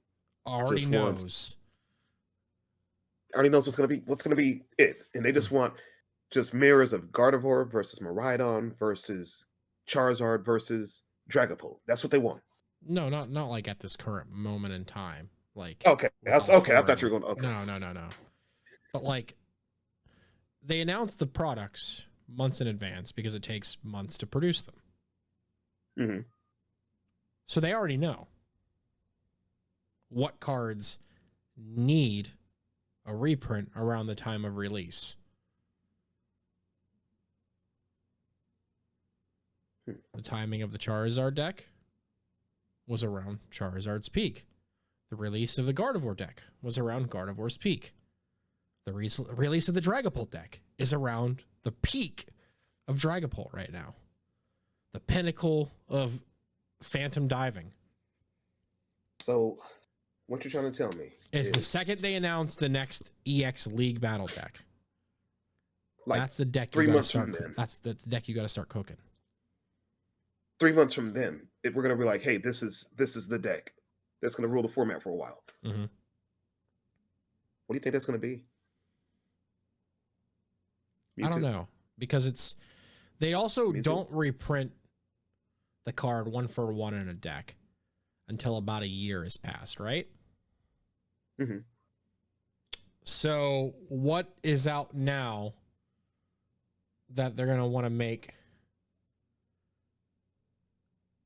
already knows what's gonna be it, and they just want just mirrors of Gardevoir versus Miraidon versus Charizard versus Dragapult. That's what they want. No, not at this current moment in time. Okay, I thought you were going. Okay. No. But they announce the products months in advance because it takes months to produce them. So they already know what cards need a reprint around the time of release. The timing of the Charizard deck was around Charizard's peak. The release of the Gardevoir deck was around Gardevoir's peak. The release of the Dragapult deck is around the peak of Dragapult right now. The pinnacle of Phantom Diving. So, what you're trying to tell me is the second they announce the next EX League Battle deck. That's the deck. 3 months from then. That's the deck you got to start cooking. 3 months from then we're gonna be like, hey, this is the deck that's gonna rule the format for a while. Mm-hmm. What do you think that's gonna be? I don't Mewtwo. know, because they also Mewtwo? don't reprint the card 1-for-1 in a deck until about a year has passed, right? Mm-hmm. So what is out now that they're going to want to make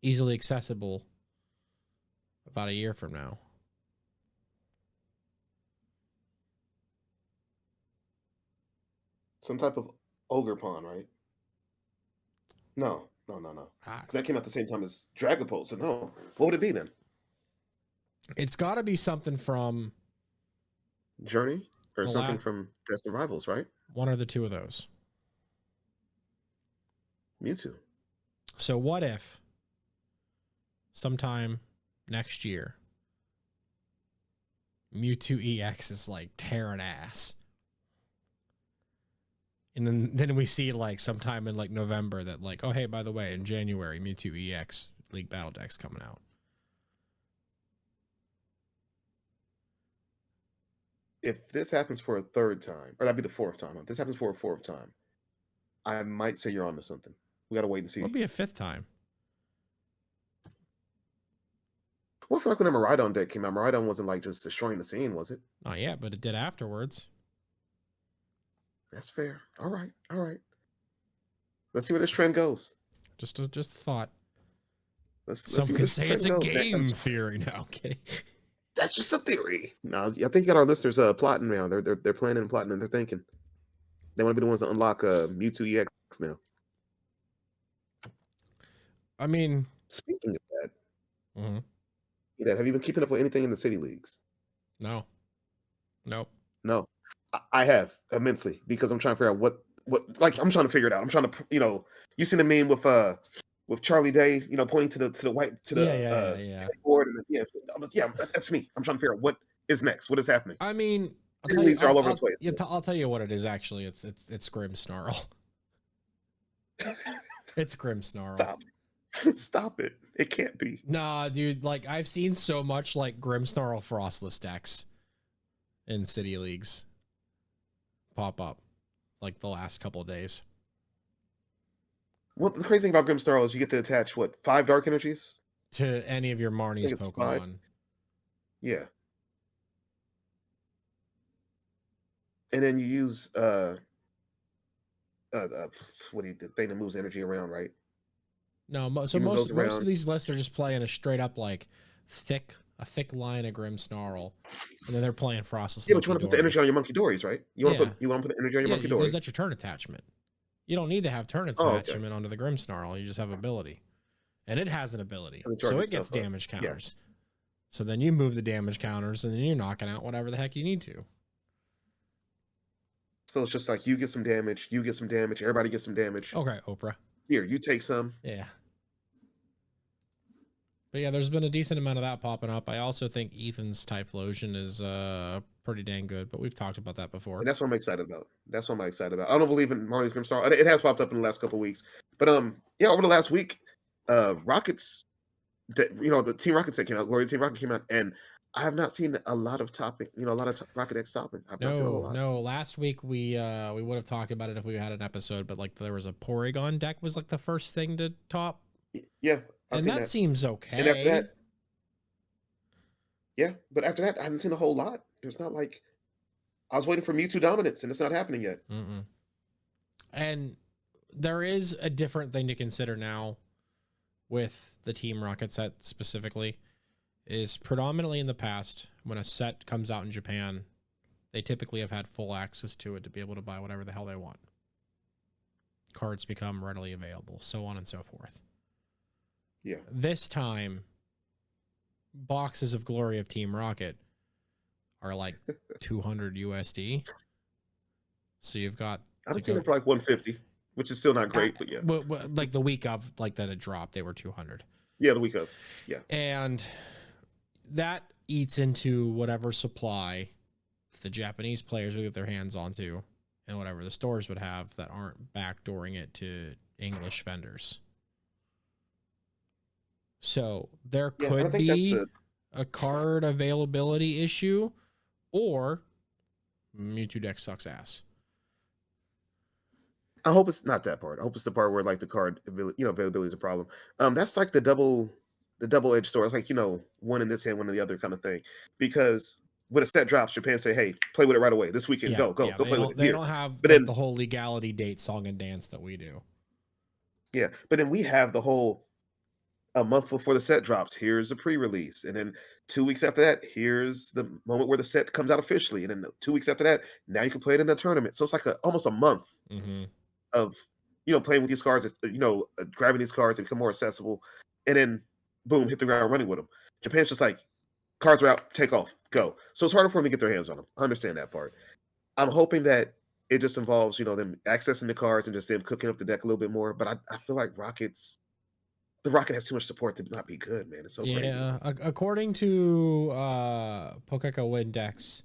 easily accessible about a year from now? Some type of ogre pawn, right? No. Ah, 'Cause that came out the same time as Dragapult. So no. What would it be then? it's got to be something from Journey or the something last from Test of Rivals, right? one or the two of those. Mewtwo. So what if sometime next year Mewtwo EX is like tearing ass? And then we see like sometime in like November that like, oh hey, by the way, in January Mewtwo EX League Battle Deck's coming out. If this happens for a third time, or that'd be the fourth time. If this happens for a fourth time, I might say you're onto something. We gotta wait and see. It'll be a fifth time. Well, I feel like when the Miraidon deck came out, Miraidon wasn't like just destroying the scene, was it? Not yet, but it did afterwards. That's fair. All right. Let's see where this trend goes. Just a thought. Let's Some see where could this say trend it's a goes. game theory. No, okay. That's just a theory. No, I think you got our listeners plotting now. They're planning and plotting and they're thinking. They want to be the ones that unlock Mewtwo EX now. I mean, Speaking of that, mm-hmm. have you been keeping up with anything in the city leagues? No. Nope. No, I have immensely because I'm trying to figure out what like I'm trying to figure it out. I'm trying to you seen the meme with Charlie Day pointing to the white to the Yeah. board and that's me. I'm trying to figure out what is next. What is happening? I mean, City leagues are all over the place. I'll tell you what it is. Actually, it's Grim Snarl. It's Grim Snarl. Stop it. It can't be. Nah, dude. Like I've seen so much like Grim Snarl Frostless decks in city leagues pop up like the last couple of days. Well, the crazy thing about Grimstar is you get to attach 5 dark energies to any of your Marnie's Pokemon. 5. Yeah. And then you use what do you the thing that moves energy around, right? No, so most of these lists are just playing a straight up like a thick line of Grim Snarl, and then they're playing Frostless. Yeah, but you want to put the energy on your Monkey Dories, right? You want to put the energy on your Monkey Dory. That's your turn attachment. You don't need to have turn attachment onto the Grim Snarl. You just have ability, and it has an ability, so it gets damage counters. Yeah. So then you move the damage counters, and then you're knocking out whatever the heck you need to. So it's just like you get some damage, everybody gets some damage. Okay, Oprah. Here, you take some. Yeah. But yeah, there's been a decent amount of that popping up. I also think Ethan's Typhlosion is pretty dang good, but we've talked about that before. And that's what I'm excited about. I don't believe in Marley's Grimstar. It has popped up in the last couple of weeks. But over the last week, Rockets, the Team Rocket set came out, Glory Team Rocket came out, and I have not seen a lot of Rocket X topping. I've not seen a whole lot. No, last week we would have talked about it if we had an episode, but like there was a Porygon deck was like the first thing to top. Yeah. And that seems okay. And after that, yeah, but after that, I haven't seen a whole lot. It's not like I was waiting for Mewtwo dominance, and it's not happening yet. And there is a different thing to consider now with the Team Rocket set specifically. Is predominantly in the past, when a set comes out in Japan, they typically have had full access to it to be able to buy whatever the hell they want. Cards become readily available, so on and so forth. Yeah. This time, boxes of Glory of Team Rocket are like 200 USD. So you've got. I've seen it for like 150, which is still not great, but yeah. Like the week of like that it dropped, they were 200. Yeah, the week of. Yeah. And that eats into whatever supply the Japanese players would get their hands onto, and whatever the stores would have that aren't backdooring it to English vendors. So there Yeah, and I could think that's be the. a card availability issue, or Mewtwo deck sucks ass. I hope it's not that part. I hope it's the part where like the card availability is a problem. That's like the double edged sword. It's like one in this hand, one in the other kind of thing. Because when a set drops, Japan say, "Hey, play with it right away this weekend. Yeah, Go, go, yeah. go, They play with don't it they here." don't have But like then the whole legality date song and dance that we do. yeah, but then we have the whole a month before the set drops. Here's a pre-release, and then 2 weeks after that, here's the moment where the set comes out officially, and then 2 weeks after that, now you can play it in the tournament. So it's like almost a month Mm-hmm. of playing with these cards, grabbing these cards and become more accessible, and then boom, hit the ground running with them. Japan's just like cards are out, take off, go. So it's harder for them to get their hands on them. I understand that part. I'm hoping that it just involves them accessing the cards and just them cooking up the deck a little bit more. But I feel like the Rocket has too much support to not be good, man. It's so crazy. Yeah, according to Pokeka Windex,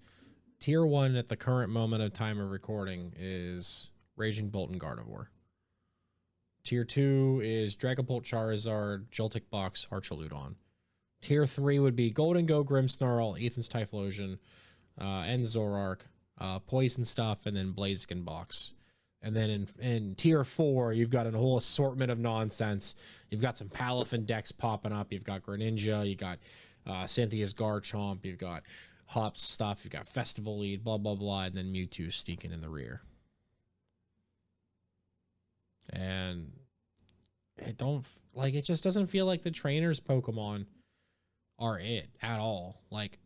tier 1 at the current moment of time of recording is Raging Bolt and Gardevoir. Tier 2 is Dragapult, Charizard, Joltik Box, Archaludon. Tier 3 would be Golden Go, Grimmsnarl, Ethan's Typhlosion, and Zorark, Poison Stuff, and then Blaziken Box. And then in tier 4, you've got a whole assortment of nonsense. You've got some Palafin decks popping up. You've got Greninja. You got Cynthia's Garchomp. You've got Hop's stuff. You've got Festival Lead, blah, blah, blah. And then Mewtwo sneaking in the rear. And it just doesn't feel like the trainers Pokemon are it at all. Like,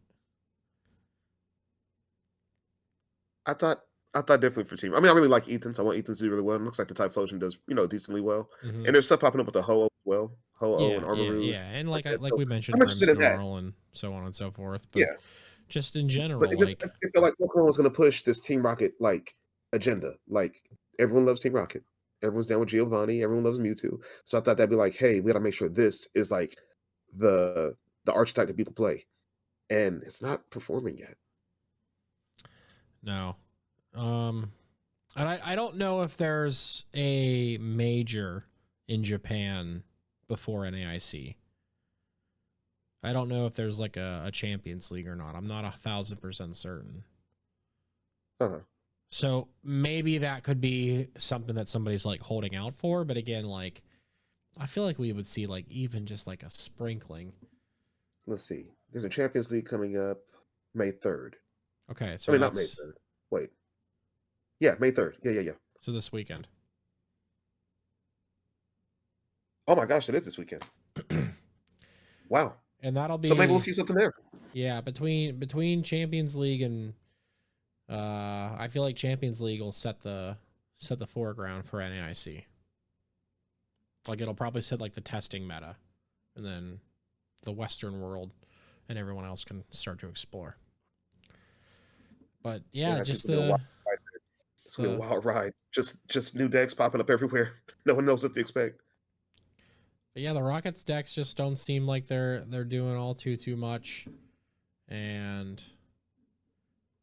I thought differently for team. I mean, I really like Ethan, so I want Ethan to do really well. It looks like the Typhlosion does, decently well. mm-hmm. And there's stuff popping up with the Ho-Oh as well. Ho-Oh and Armarouge. Yeah. And like that. like So we mentioned, I'm interested in that. Grimmsnarl and so on and so forth. But Yeah. just in But general, it just I feel like Pokemon was gonna push this Team Rocket like agenda. Like everyone loves Team Rocket. Everyone's down with Giovanni, everyone loves Mewtwo. So I thought that'd be like, hey, we gotta make sure this is like the archetype that people play. And it's not performing yet. no. And I don't know if there's a major in Japan before NAIC. I don't know if there's like a Champions League or not. I'm not 1,000% certain. Uh-huh. So maybe that could be something that somebody's like holding out for. But again, like, I feel like we would see like even just like a sprinkling. Let's see. There's a Champions League coming up May 3rd. Okay, so I mean, not May 3rd. Wait. Yeah, May 3rd. Yeah. So this weekend. Oh my gosh, it is this weekend. Wow. And that'll be, so maybe we'll see something there. Yeah, between Champions League and I feel like Champions League will set the foreground for NAIC. Like it'll probably set like the testing meta, and then the Western world and everyone else can start to explore. But yeah, just it's gonna be a wild ride. Just new decks popping up everywhere. No one knows what to expect. But yeah, the Rockets decks just don't seem like they're doing all too much, and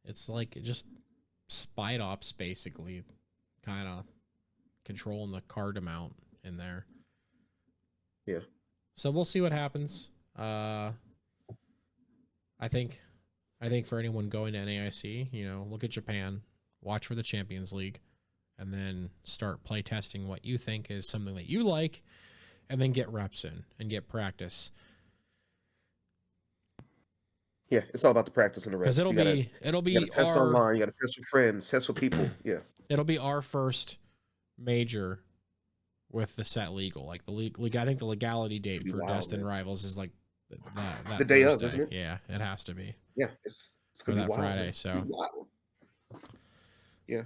it's like just Spite Ops basically, kind of controlling the card amount in there. Yeah. So we'll see what happens. I think for anyone going to NAIC, look at Japan, watch for the Champions League, and then start play testing what you think is something that you like, and then get reps in and get practice. Yeah, it's all about the practice and the reps. Because it'll be test online, you got to test with friends, test with people. Yeah, it'll be our first major with the set legal. Like the league, I think the legality date for Destined Rivals is like that the day Thursday. of, isn't it? Yeah, it has to be. Yeah, it's gonna be that wild, Friday. Man. So yeah,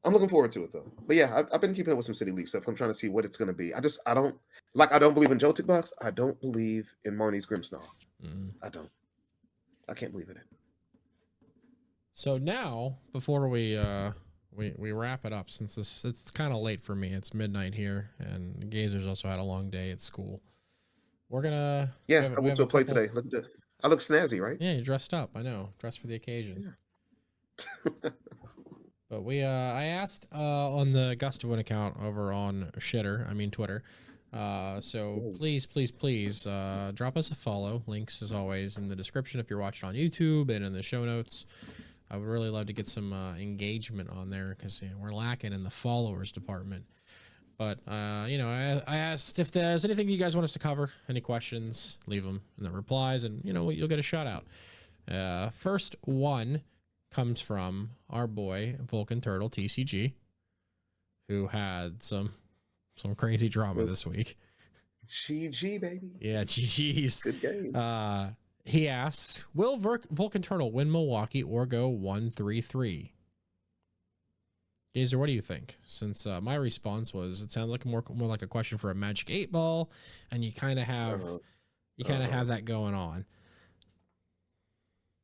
I'm looking forward to it though. But yeah, I've been keeping up with some City League stuff. I'm trying to see what it's gonna be. I don't believe in Joltik Box. I don't believe in Marnie's Grimmsnarl. I don't. I can't believe in it. So now, before we wrap it up, since it's kind of late for me, it's midnight here, and Gazer's also had a long day at school. We're gonna I went to a play today. Look at that. I look snazzy, right? Yeah, you dressed up. I know, dressed for the occasion. Yeah. But I asked on the Gust account over on Twitter, So Ooh. please drop us a follow. Links as always in the description if you're watching on YouTube and in the show notes. I would really love to get some engagement on there because we're lacking in the followers department. But I asked if there's anything you guys want us to cover. Any questions? Leave them in the replies, and you'll get a shout out. First one comes from our boy Vulcan Turtle TCG, who had some crazy drama this week. GG, baby. Yeah, GG's. Good game. He asks, will Vulcan Turtle win Milwaukee or go 1-3-3? Gazer, what do you think? Since my response was, it sounds like more like a question for a Magic 8 Ball, and you kind of have have that going on.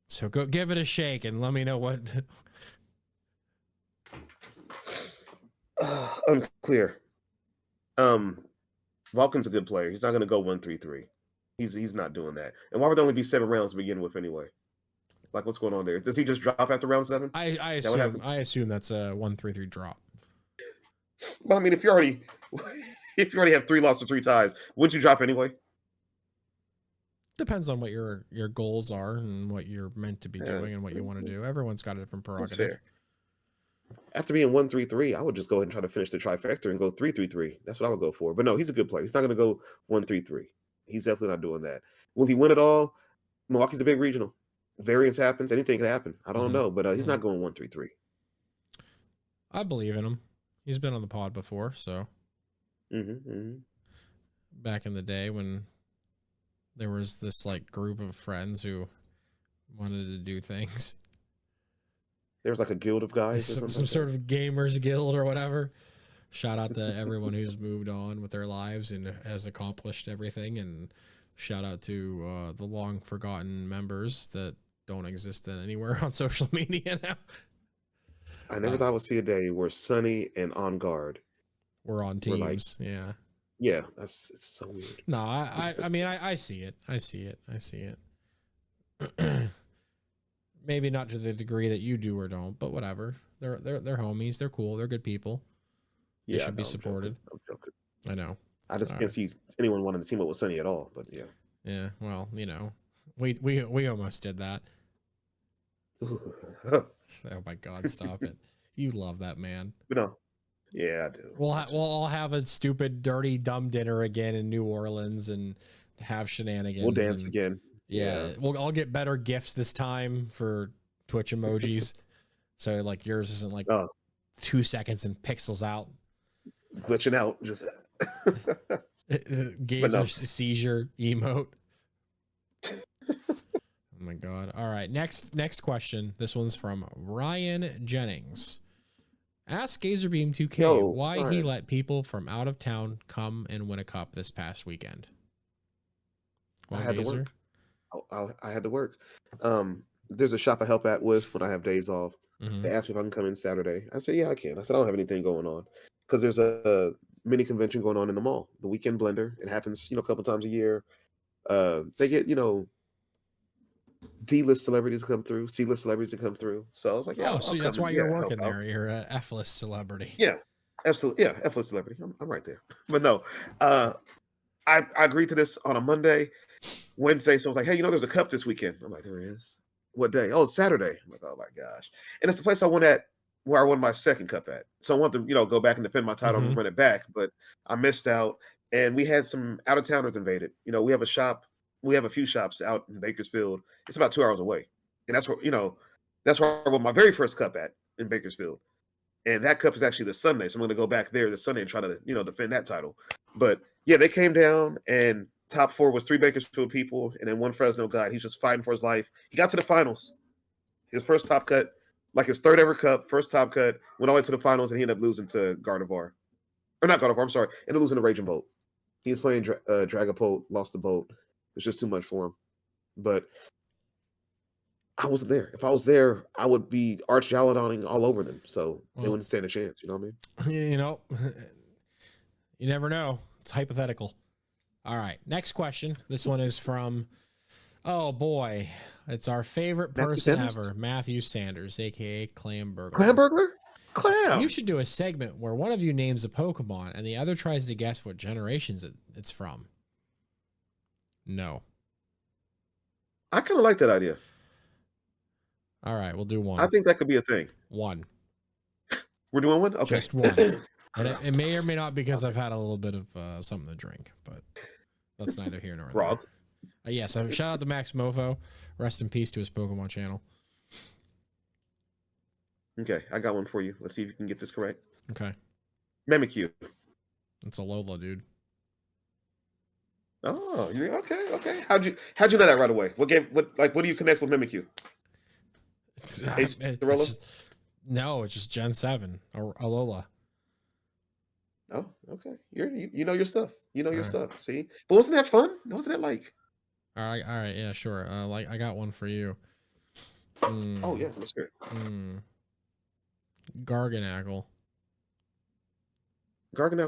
So go give it a shake and let me know what. Unclear. Vulcan's a good player. He's not going to go 1-3-3. He's not doing that. And why would there only be 7 rounds to begin with anyway? Like, what's going on there? Does he just drop after round 7? I assume that's a 1-3-3 drop. But I mean, if you already have 3 losses, 3 ties, wouldn't you drop anyway? Depends on what your goals are and what you're meant to be doing and what you want to do. Everyone's got a different prerogative. After being 1-3-3, I would just go ahead and try to finish the trifecta and go 3-3-3. That's what I would go for. But no, he's a good player. He's not going to go 1-3-3. He's definitely not doing that. Will he win it all? Milwaukee's a big regional. Variance happens. Anything can happen. I don't know, but he's not going 1-3-3. I believe in him. He's been on the pod before, so. Back in the day when there was this like group of friends who wanted to do things. There was like a guild of guys. Some sort of gamers guild or whatever. Shout out to everyone who's moved on with their lives and has accomplished everything. And shout out to the long forgotten members that don't exist anywhere on social media now. I never thought I would see a day where Sunny and On Guard were on teams. Yeah, it's so weird. No, I mean, I see it. I see it. Maybe not to the degree that you do or don't, but whatever. They're homies. They're cool. They're good people. They should be supported. I'm joking. I know. I just can't see anyone wanting to team up with Sunny at all. But yeah. Yeah. Well, we almost did that. Oh my God! Stop it. You love that man. No. Yeah, I do. We'll all have a stupid, dirty, dumb dinner again in New Orleans and have shenanigans. We'll dance again. Yeah, we'll all get better gifts this time for Twitch emojis. So like yours isn't like 2 seconds and pixels out, glitching out, just Gazer seizure emote. Oh my God! All right, next question. This one's from Ryan Jennings. Ask Gazerbeam 2K why he let people from out of town come and win a cup this past weekend. I had to work. I had to work. There's a shop I help at with when I have days off. They asked me if I can come in Saturday. I said, yeah, I can. I said, I don't have anything going on because there's a mini convention going on in the mall, the Weekend Blender. It happens, a couple times a year. They get, D-list celebrities to come through, C-list celebrities to come through. So I was like, yeah. So that's why you're working there. You're a F-list celebrity. Yeah, absolutely. Yeah, F-list celebrity. I'm right there. But no, I agreed to this on a Monday. Wednesday, so I was like, hey, there's a cup this weekend. I'm like, there is. What day? Oh, it's Saturday. I'm like, oh my gosh. And it's the place I won at where I won my second cup at. So I wanted to, go back and defend my title and run it back, but I missed out. And we had some out-of-towners invaded. We have a shop. We have a few shops out in Bakersfield. It's about 2 hours away. And that's where, that's where I won my very first cup at in Bakersfield. And that cup is actually this Sunday. So I'm going to go back there this Sunday and try to, defend that title. But yeah, they came down and top 4 was 3 Bakersfield people and then 1 Fresno guy. He's just fighting for his life. He got to the finals. His first top cut, like his 3rd ever cup, first top cut, went all the way to the finals, and he ended up losing to Gardevoir. Or not Gardevoir, I'm sorry. Ended up losing to Raging Bolt. He was playing Dragapult, lost the boat. It's just too much for him. But I wasn't there. If I was there, I would be Arch Jaladoning all over them. So they wouldn't stand a chance. You know what I mean? You never know. It's hypothetical. All right. Next question. This one is from, oh boy, it's our favorite person ever, Matthew Sanders, a.k.a. Clam Burglar. Clam Burglar? clam. You should do a segment where one of you names a Pokemon and the other tries to guess what generations it's from. No. I kind of like that idea. All right, we'll do one. I think that could be a thing. One. We're doing one? Okay. Just one. And it may or may not because I've had a little bit of something to drink, but that's neither here nor there. Frog. Yes, shout out to Max Mofo. Rest in peace to his Pokemon channel. Okay, I got one for you. Let's see if you can get this correct. Okay. Mimikyu. It's a Lola, dude. Oh, you okay. How'd you know that right away? What do you connect with Mimikyu? No, it's just Gen 7 or Alola. Oh, okay. You know your stuff. You know your stuff. See? But wasn't that fun? Wasn't that like all right, yeah, sure. I got one for you. Oh yeah, that's good. Garganacl,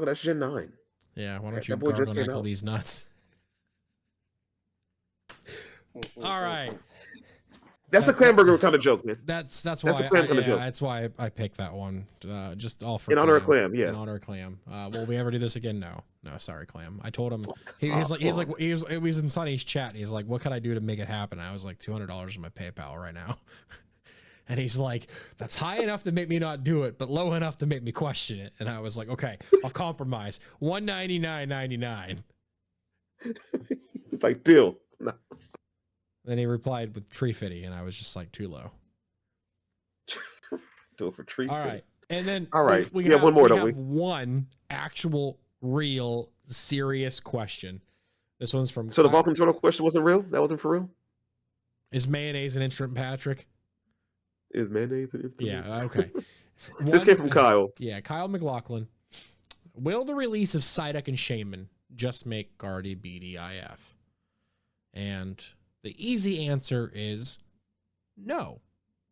that's Gen 9. Yeah, why don't you Garganacl these nuts? All right. That's a Clamburger kind of joke, man. That's why a Clam kind of joke. That's why I picked that one. Just all for in honor of Clam, yeah. In honor of Clam. Will we ever do this again? No, sorry, Clam. I told him he was in Sonny's chat. And he's like, "What can I do to make it happen?" I was like, $200 in my PayPal right now. And he's like, "That's high enough to make me not do it, but low enough to make me question it." And I was like, "Okay, I'll compromise. $199.99." It's like, deal. No. Then he replied with Tree Fitty, and I was just like, too low. Do it for Tree Fitty. All right. And then we have one more, don't we? One actual, real, serious question. This one's from... So the Vulcan Turtle question wasn't real? That wasn't for real? Is mayonnaise an instrument, Patrick? Is mayonnaise an instrument? Yeah, okay. This came from Kyle. Yeah, Kyle McLaughlin. Will the release of Psyduck and Shaman just make Guardy BDIF? And the easy answer is no.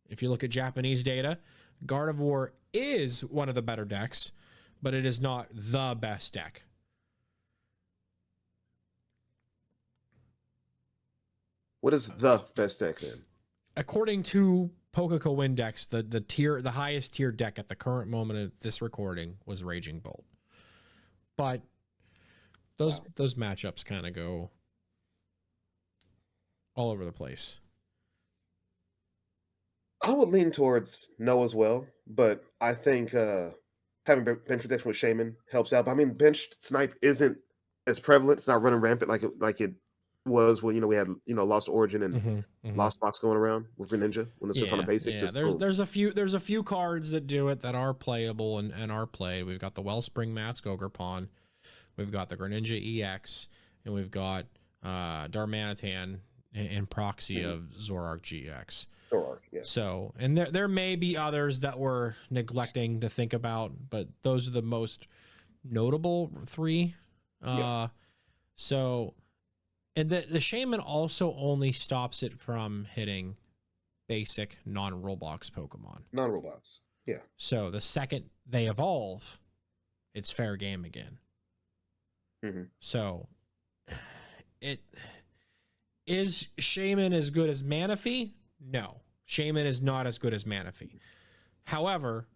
If you look at Japanese data, Gardevoir is one of the better decks, but it is not the best deck. What is the best deck then? According to Pokeco Index, the highest tier deck at the current moment of this recording was Raging Bolt. But those matchups kind of go all over the place. I would lean towards no as well, but I think having bench protection with Shaman helps out. But I mean, bench snipe isn't as prevalent. It's not running rampant like it was when we had Lost Origin and Lost Box going around with Greninja when it's just on a basic. Yeah, there's a few cards that do it that are playable and are played. We've got the Wellspring Mask Ogerpon, we've got the Greninja EX, and we've got Darmanitan in proxy of Zoroark GX. Zoroark, yeah. So, and there may be others that we're neglecting to think about, but those are the most notable three. So, and the Shaman also only stops it from hitting basic non-Roblox Pokemon. Non-Roblox, yeah. So the second they evolve, it's fair game again. So, is Shaman as good as Manaphy? No. Shaman is not as good as Manaphy. However,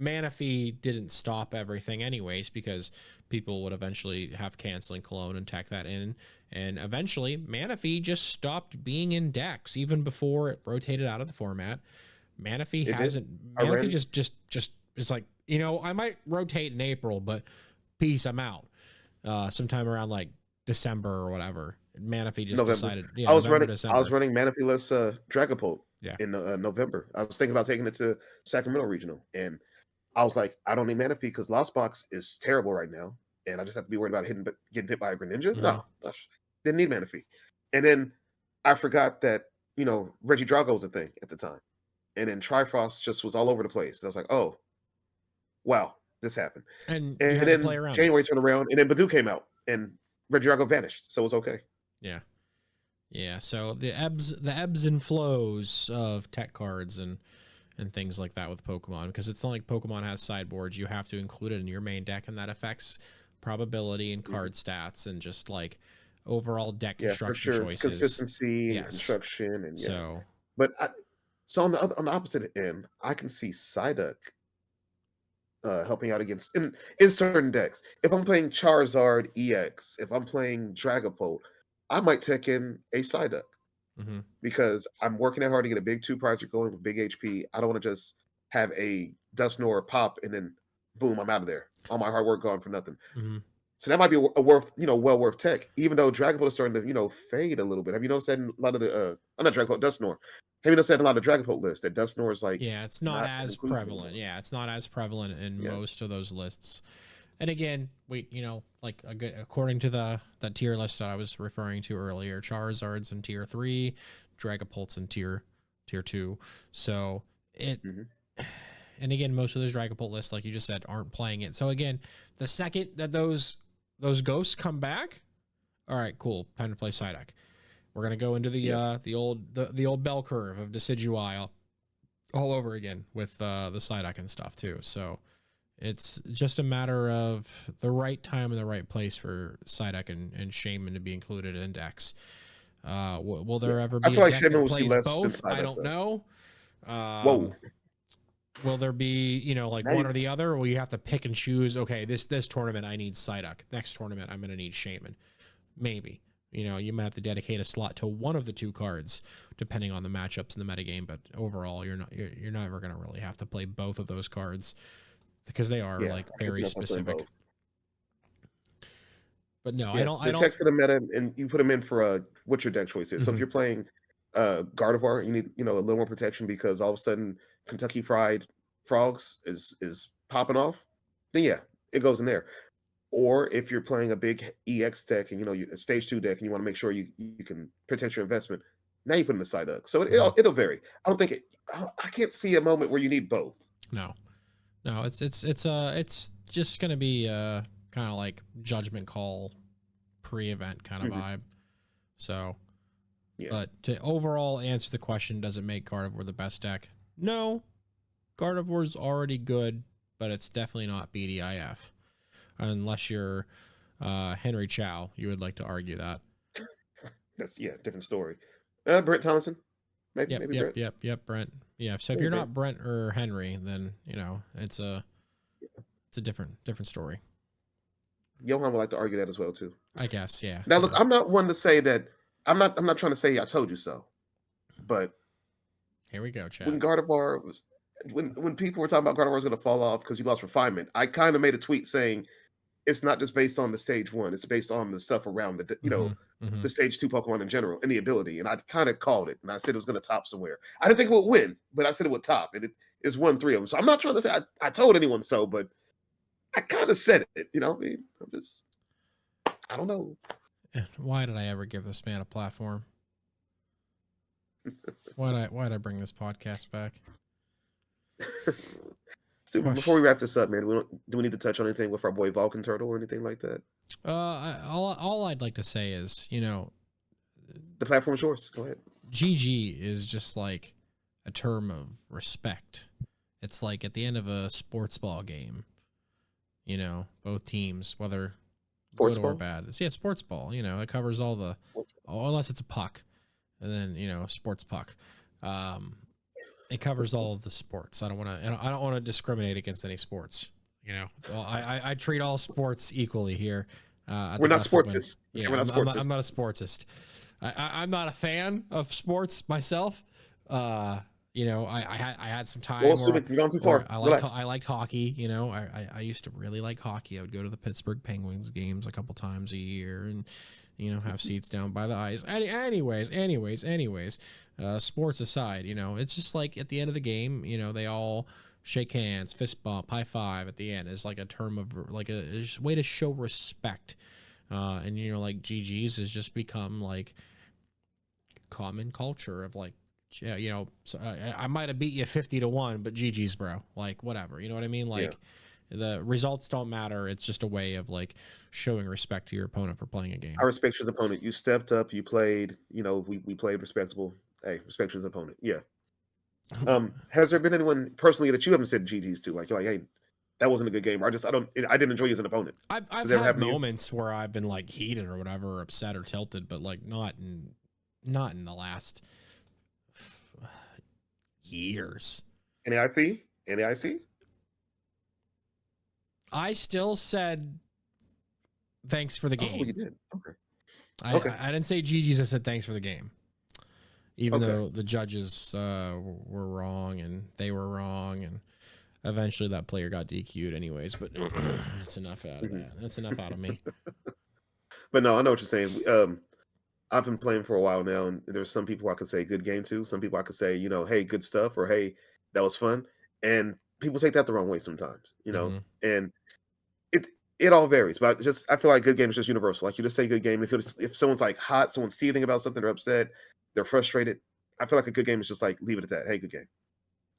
Manaphy didn't stop everything anyways, because people would eventually have Canceling Cologne and tech that in. And eventually, Manaphy just stopped being in decks, even before it rotated out of the format. Manaphy just is like, I might rotate in April, but peace, I'm out. Sometime around like December or whatever. Manaphy just decided. Yeah, I was running Manaphy-less Dragapult in November. I was thinking about taking it to Sacramento Regional, and I was like, I don't need Manaphy because Lost Box is terrible right now, and I just have to be worried about getting hit by a Greninja. No, didn't need Manaphy. And then I forgot that Reggie Drago was a thing at the time, and then Trifrost just was all over the place. And I was like, oh, wow, this happened. And then January turned around, and then Badoo came out, and Reggie Drago vanished, so it was okay. Yeah. So the ebbs and flows of tech cards and things like that with Pokemon, because it's not like Pokemon has sideboards. You have to include it in your main deck, and that affects probability and card stats and just like overall deck construction choices, consistency, and construction, and so. But on the opposite end, I can see Psyduck helping out against in certain decks. If I'm playing Charizard EX, if I'm playing Dragapult, I might tech in a Psyduck Mm-hmm. because I'm working that hard to get a big 2-prizer going with big HP. I don't want to just have a Dusknoir pop and then boom, I'm out of there. All my hard work gone for nothing. Mm-hmm. So that might be a worth, well worth tech, even though Dragapult is starting to, fade a little bit. Have you noticed that in a lot of the I'm not Dragapult, Dusknoir. Have you noticed that in a lot of Dragapult lists that Dusknoir is like Yeah, it's not not as inclusive prevalent. anymore? Yeah, it's not as prevalent in Yeah. most of those lists. And again, like according to that tier list that I was referring to earlier, Charizard's in tier 3, Dragapult's in tier 2. So it Mhm. and again, most of those Dragapult lists, like you just said, aren't playing it. So again, the second that those ghosts come back, all right, cool, time to play Psyduck. We're gonna go into the old bell curve of Decidueye all over again with the Psyduck and stuff too. So it's just a matter of the right time and the right place for Psyduck and Shaman to be included in decks. Will there ever I be feel a like deck Shaman that will see plays less than both? I Psyduck don't though. know. Whoa. Will there be, like Now one or the other? Or will you have to pick and choose? Okay, this tournament I need Psyduck. Next tournament I'm going to need Shaman. Maybe. You might have to dedicate a slot to one of the two cards, depending on the matchups in the metagame. But overall, you're never going to really have to play both of those cards because they are like I can see very myself playing specific. both. But no, I Yeah, don't. I they're don't. text for the meta, and you put them in for what your deck choice is. So if Mhm. you're playing Gardevoir, you need a little more protection because all of a sudden Kentucky Fried Frogs is popping off. Then yeah, it goes in there. Or if you're playing a big EX deck and a stage 2 deck and you want to make sure you can protect your investment, now you put in the side duck. So Mhm. it'll vary. I don't think I can't see a moment where you need both. No, it's just gonna be kind of like judgment call pre-event kind of Mhm. vibe. So, Yeah, but to overall answer the question, does it make Gardevoir the best deck? No, Gardevoir's already good, but it's definitely not BDIF. Unless you're Henry Chow, you would like to argue that. that's different story. Brent Thomason, maybe Brent, Yep, Brent. Yeah, so if maybe you're Brent. not Brent or Henry, then it's a different story. Johan would like to argue that as well too. I guess, yeah. Now look, I'm not one to say that. I'm not trying to say I told you so, but Here we go, when Chad. Gardevoir was when people were talking about Gardevoir was going to fall off because you lost refinement, I kind of made a tweet saying it's not just based on the stage 1; it's based on the stuff around Mm-hmm. Mm-hmm. the stage 2 Pokemon in general and the ability. And I kind of called it, and I said it was going to top somewhere. I didn't think it would win, but I said it would top, and it's won 3 of them. So I'm not trying to say I told anyone so, but I kind of said it. You know what I mean? I don't know. Why did I ever give this man a platform? Why'd I bring this podcast back? So before Question. we wrap this up, man, do we need to touch on anything with our boy Vulcan Turtle or anything like that? All I'd like to say is, The platform is yours. Go ahead. GG is just like a term of respect. It's like at the end of a sports ball game, both teams, whether Sports good or ball. bad. It's, yeah, sports ball. It covers all the, unless it's a puck, and then sports puck. It covers all of the sports. I don't want to discriminate against any sports. Well, I treat all sports equally here. At We're the not Gust event. sportsists. Yeah, We're not I'm sportsists. not a sportsist. I'm not a fan of sports myself. I had some time Well, assuming you're going too where far. Relax. I liked hockey. I used to really like hockey. I would go to the Pittsburgh Penguins games a couple times a year and have seats down by the ice. Anyways, sports aside, it's just like at the end of the game, they all shake hands, fist bump, high five at the end is like a term of like a way to show respect. And like GG's has just become like common culture of like, yeah, so I might have beat you 50-1, but GG's, bro. Like whatever, you know what I mean? Like the results don't matter. It's just a way of like showing respect to your opponent for playing a game. I respect your opponent. You stepped up. You played. We played respectable. Hey, respect your opponent. Yeah. Has there been anyone personally that you haven't said GG's to? Like you're like, hey, that wasn't a good game. Or I didn't enjoy you as an opponent. I've Does that ever had happen to you? moments where I've been like heated or whatever, or upset or tilted, but like not in the last years. Any IC? Any IC? I still said thanks for the Oh, you game. did. Okay. I, Okay. I didn't say GG's. I said thanks for the game. Even Okay. though the judges were wrong and they were wrong, and eventually that player got DQ'd anyways. But that's enough out of Mhm. that. That's enough out of me. But no, I know what you're saying. I've been playing for a while now, and there's some people I could say good game to. Some people I could say, hey, good stuff, or hey, that was fun. And people take that the wrong way sometimes, Mm-hmm. And it all varies. But just I feel like good game is just universal. Like you just say good game. If someone's like hot, someone's seething about something, they're upset, they're frustrated. I feel like a good game is just like leave it at that. Hey, good game.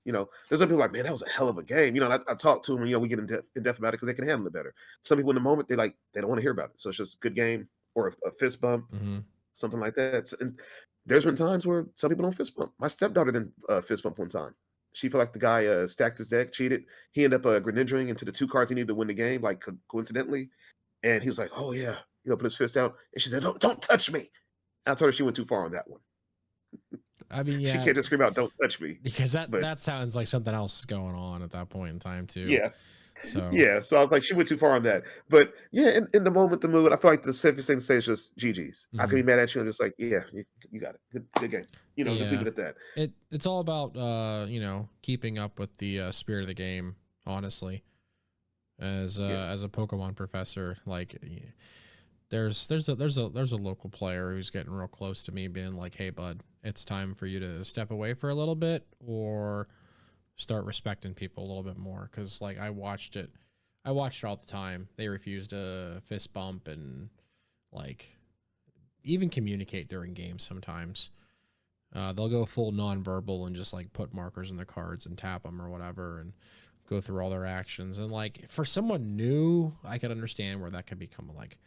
There's some people like, man, that was a hell of a game. And I talk to them, and we get in depth about it because they can handle it better. Some people in the moment they don't want to hear about it, so it's just good game or a fist bump, Mm-hmm. something like that. And there's been times where some people don't fist bump. My stepdaughter didn't fist bump one time. She felt like the guy stacked his deck, cheated. He ended up grenadering into the 2 cards he needed to win the game, like coincidentally. And he was like, "Oh yeah," put his fist out, and she said, "Don't touch me." And I told her she went too far on that one. I mean, She yeah, can't just scream out, "Don't touch me." because that But that sounds like something else is going on at that point in time too. yeah, So yeah. So I was like, she went too far on that. But yeah, in the moment, the mood, I feel like the safest thing to say is just GG's. I can mm-hmm. be mad at you and just like, yeah, you got it. Good game. Just leave Yeah, it at that. it's all about keeping up with the spirit of the game. Honestly, Yeah. as a Pokemon professor, like there's a local player who's getting real close to me, being like, "Hey, bud, it's time for you to step away for a little bit, or start respecting people a little bit more." Because like I watched it all the time. They refuse to fist bump and like even communicate during games sometimes. They'll go full nonverbal and just like put markers in their cards and tap them or whatever and go through all their actions. And like for someone new, I could understand where that could become like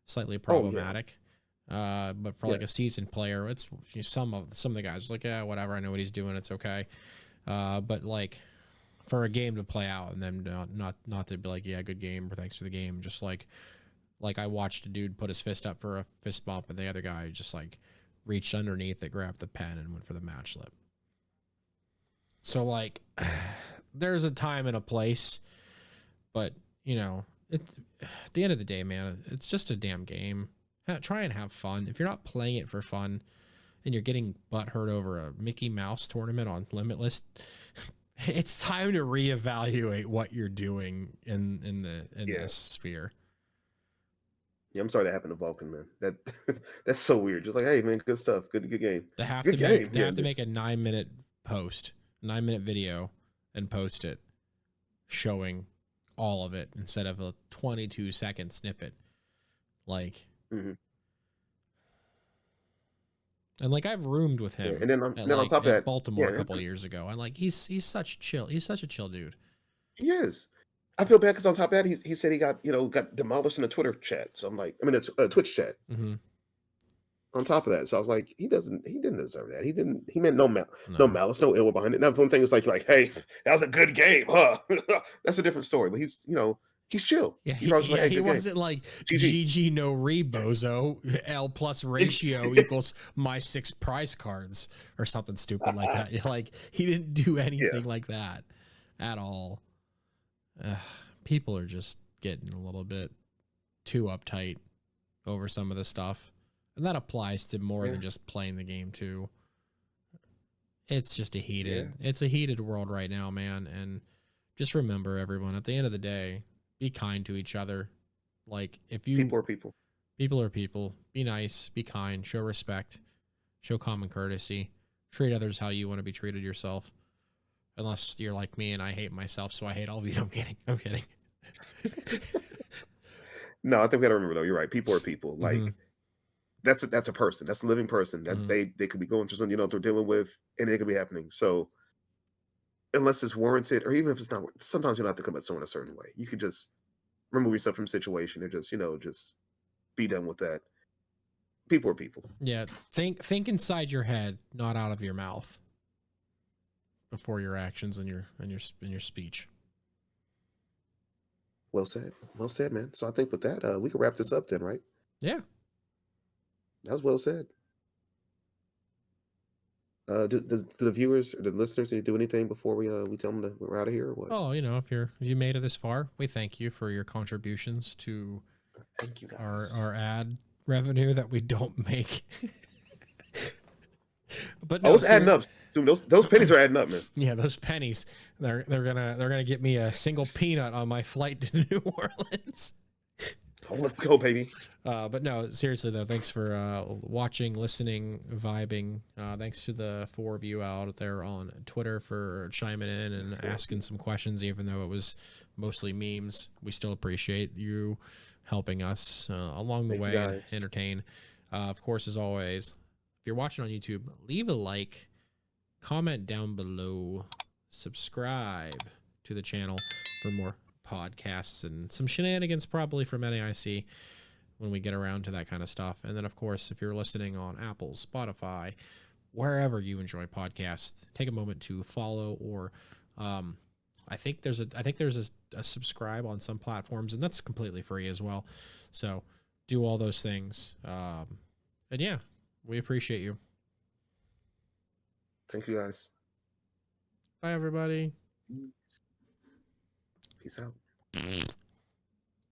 slightly Oh yeah. problematic. But for like a Yes. seasoned player, it's some of the guys are like, yeah, whatever, I know what he's doing, it's okay. But like for a game to play out and then not to be like, yeah, good game or thanks for the game, just like I watched a dude put his fist up for a fist bump and the other guy just like reached underneath it, grabbed the pen, and went for the match slip. So like, there's a time and a place, but it's at the end of the day, man, it's just a damn game. Try and have fun. If you're not playing it for fun and you're getting butt hurt over a Mickey Mouse tournament on Limitless, it's time to reevaluate what you're doing in Yeah. this sphere. Yeah. I'm sorry that happened to Vulcan, man. That's so weird. Just like, hey, man, good stuff. Good game. To have Good to make game. to Yeah. have to make a 9-minute post, 9-minute video, and post it showing all of it instead of a 22-second snippet. Like, Mm-hmm. and like I've roomed with Yeah. him And then on, at then on like top of at that, Baltimore a yeah, couple of years ago. And like he's such chill. He's such a chill dude. he is. I feel bad because on top of that, he said he got demolished in a Twitter chat. So I'm like, I mean, a Twitch chat. Mm-hmm. On top of that, so I was like, he didn't deserve that. He meant no No. malice, no ill behind it. Now, one thing is like, hey, that was a good game, huh? That's a different story. But he's chill. Yeah, He probably just like, hey, he good game, wasn't like GG. GG no rebozo L plus ratio equals my 6 prize cards or something stupid like that. Like he didn't do anything Yeah, like that at all. People are just getting a little bit too uptight over some of the stuff, and that applies to more yeah, than just playing the game too. It's just yeah. it's a heated world right now, man. And just remember, everyone, at the end of the day, be kind to each other. Like if you People are people. people are people, be nice, be kind, show respect, show common courtesy, treat others how you want to be treated yourself. Unless you're like me and I hate myself, so I hate all of you. I'm kidding. I'm kidding. No, I think we got to remember though. You're right. People are people. Mm-hmm. Like that's a person. That's a living person. That Mm-hmm. they could be going through something they're dealing with, and it could be happening. So unless it's warranted, or even if it's not, sometimes you don't have to come at someone a certain way. You could just remove yourself from a situation and just be done with that. People are people. Yeah, think inside your head, not out of your mouth, before your actions and your speech. Well said, man. So I think with that, we can wrap this up then, right? Yeah. That was well said. Do the viewers or the listeners need to do anything before we tell them that we're out of here or what? Oh, you know, if you made it this far, we thank you for your contributions to Thank you our guys. ad revenue that we don't make. But Oh, no, it's adding up. So those pennies are adding up, man. yeah, those pennies, they're gonna get me a single peanut on my flight to New Orleans. Oh, let's go, baby. But no, seriously though, thanks for watching, listening, vibing. Thanks to the 4 of you out there on Twitter for chiming in and asking some questions, even though it was mostly memes. We still appreciate you helping us along the Thank you, way and guys. entertain. Of course, as always, if you're watching on YouTube, leave a like, comment down below, subscribe to the channel for more podcasts and some shenanigans probably from NAIC when we get around to that kind of stuff. And then, of course, if you're listening on Apple, Spotify, wherever you enjoy podcasts, take a moment to follow or I think there's a subscribe on some platforms, and that's completely free as well. So do all those things. And yeah, we appreciate you. Thank you, guys. Bye, everybody. Peace out.